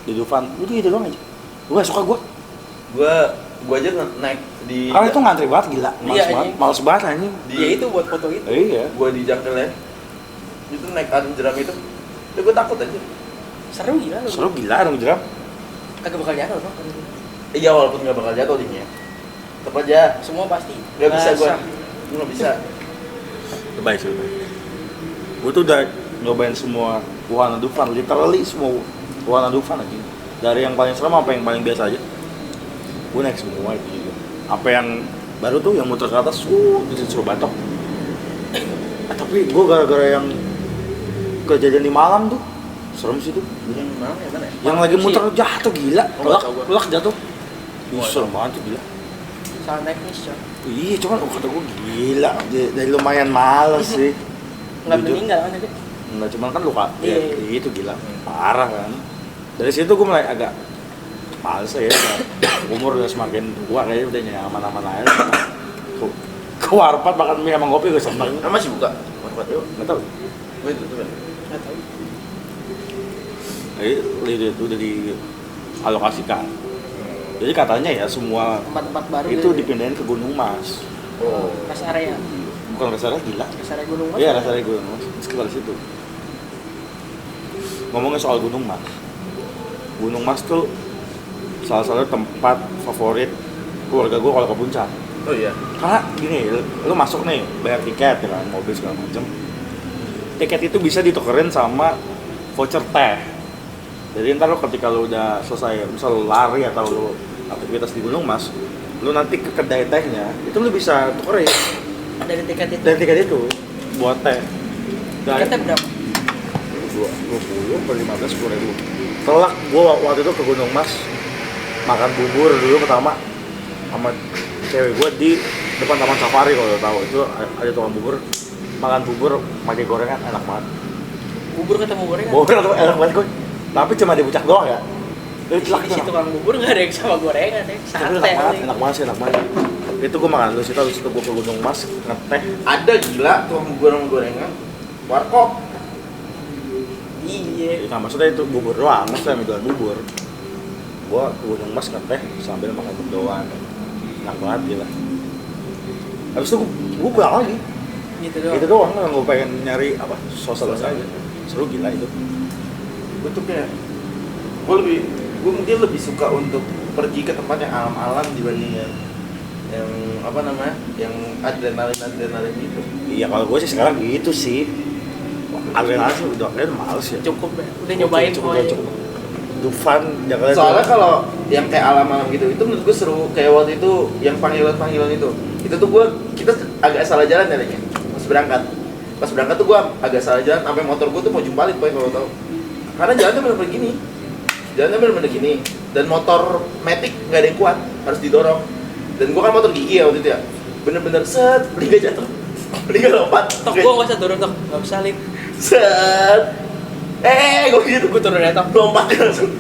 Di Dufan. Udah gitu doang aja. Gua gak suka gua. Gue aja naik di. Karena itu ngantri banget gila. Males Iya, banget. anjing. Males banget anjing. Ya itu buat foto itu. Iya. Gue di jangkelnya. Itu naik arung jeram itu. Ya gue takut aja. Seru gila lu. Seru gila dong jeram. Kagak bakal jatuh dong. Iya walaupun gak bakal jatuh dingnya. Tetep aja. Semua pasti. Gak bisa gue. Basah. Gue gak bisa. Lebay sih lebay. Gua tuh udah nyobain semua wahana Dufan, literally semua wahana Dufan aja. Dari yang paling serem apa yang paling biasa aja. Gua naik semua itu juga. Apa yang baru tuh yang muter ke atas, disuruh batok. Tapi gua gara-gara yang kejadian di malam tuh, serem sih tuh. Yang mana ya mana ya? Yang lagi muter jatuh gila, Oh, nggak tahu gua. pelak jatuh. Ih, Oh, serem banget tuh gila. Salah teknis coy. Iya, cuman kata gua gila, dari lumayan males sih. Nggak Jujur. meninggal kan tadi. Enggak cuman kan luka. Iya. Ya, itu gila. Parah kan. Dari situ gue mulai agak males ya. Umur udah semakin tua kayaknya udah nyaman-aman aja. ke warpat makan mie sama kopi gue seneng. Masih buka? Warpat yuk. Nggak tahu. Gue itu tuh kan. Nggak tahu. Itu udah dialokasikan. Jadi katanya ya semua Tempat-tempat baru itu gitu. dipindahin ke Gunung Mas. Oh. Rest area. Bukan rest area, gila. Rest area Gunung Mas. Iya, rest area Gunung Mas. Sekitar situ. Ngomongin soal Gunung Mas. Gunung Mas tuh salah satu tempat favorit keluarga gue kalau ke puncak. Oh iya. Karena gini, lu masuk nih, bayar tiket ya kan, mobil segala macem. Tiket itu bisa ditukerin sama voucher teh. Jadi ntar lu ketika lu udah selesai, misal lu lari atau lu aktivitas di Gunung Mas, lu nanti ke kedai tehnya, itu lu bisa tukerin Dari tiket itu. dari tiket itu buat teh. Tiketnya berapa? 20 per 15, 10 ribu. Telak gua waktu itu ke Gunung Mas, makan bubur dulu pertama sama cewek gua di depan Taman Safari. Kalau lo tahu itu ada tukang bubur, makan bubur pakai gorengan enak banget. Bubur ketemu gorengan. Bubur tuh enak banget gue, tapi cuma di puncak doang ya. Itu Di telak situ kan bubur nggak ada yang sama gorengan ya. tapi Sate. enak banget sih, enak banget. Itu gua makan dulu situ, gua ke Gunung Mas ngeteh. Ada gila tuh gorengan. Warkop. Iya. Nah maksudnya itu bubur doang, maksudnya jualan bubur. Gua ke Gunung Mas ngeteh sambil makan doang. Enak banget gila. Habis itu gua pulang lagi. Gitu doang. Itu doang kan gue pengen nyari apa sosialisasi aja. Seru gila itu. Gue tuh kayak gue mungkin lebih suka untuk pergi ke tempat yang alam-alam dibanding yang apa namanya, yang adrenalin gitu. Iya kalau gue sih sekarang gitu sih. Adrenalin sih udah kayaknya males ya. Cukup ya. Udah nyobain semuanya. Cukup. Dufan jangan. Soalnya kalau yang kayak alam-alam gitu itu menurut gue seru. Kayak waktu itu yang panggilan itu tuh kita agak salah jalan jadinya pas berangkat tuh gue agak salah jalan sampai motor gue tuh mau jumpalit boy kalau tau, karena jalannya bener-bener gini dan motor Matic nggak ada yang kuat, harus didorong. Dan gue kan motor gigi ya waktu itu ya, bener-bener set liga jatuh, liga lompat. Tok gua nggak usah turun tok, nggak usah lip. Set gue gitu, Gua turun ya tok. lompat langsung.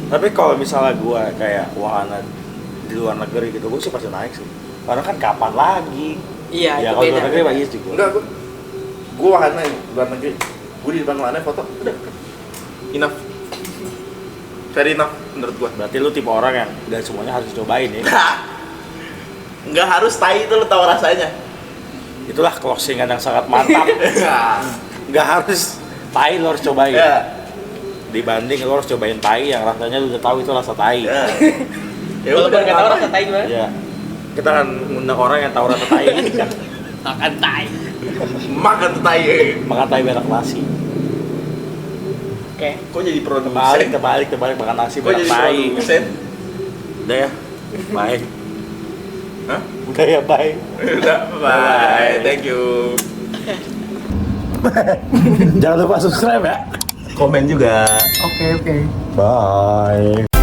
Tapi kalau misalnya gue kayak wahana di luar negeri gitu, gue sih pasti naik sih. Karena kan kapan lagi? Iya, Ya itu kalau di beda. luar negeri banyak juga. Enggak, gue wahana ya, luar negeri. Gue di depan wahana foto, udah enough, very enough menurut gue. Berarti lu tipe orang yang dan semuanya harus cobain ya. Nggak harus tai itu, lo tau rasanya. Itulah closingan yang sangat mantap. Nggak harus tai, lo harus cobain. Ya. Dibanding lo harus cobain tai yang rasanya lu udah tahu itu rasa tai. Ya. Kalau udah, nggak tahu ngapain? rasa tai gimana? Ya. Kita akan ngundang orang yang tahu rasa tai. Makan tai. Makan tai. Makan tai berak nasi. Oke. Kok jadi produsen? Terbalik makan nasi Kok berak jadi tai. produsen? Udah ya. Bye. Hah? Udah ya, bye. Udah, bye. Thank you. Jangan lupa subscribe ya. Komen juga. Oke. Bye.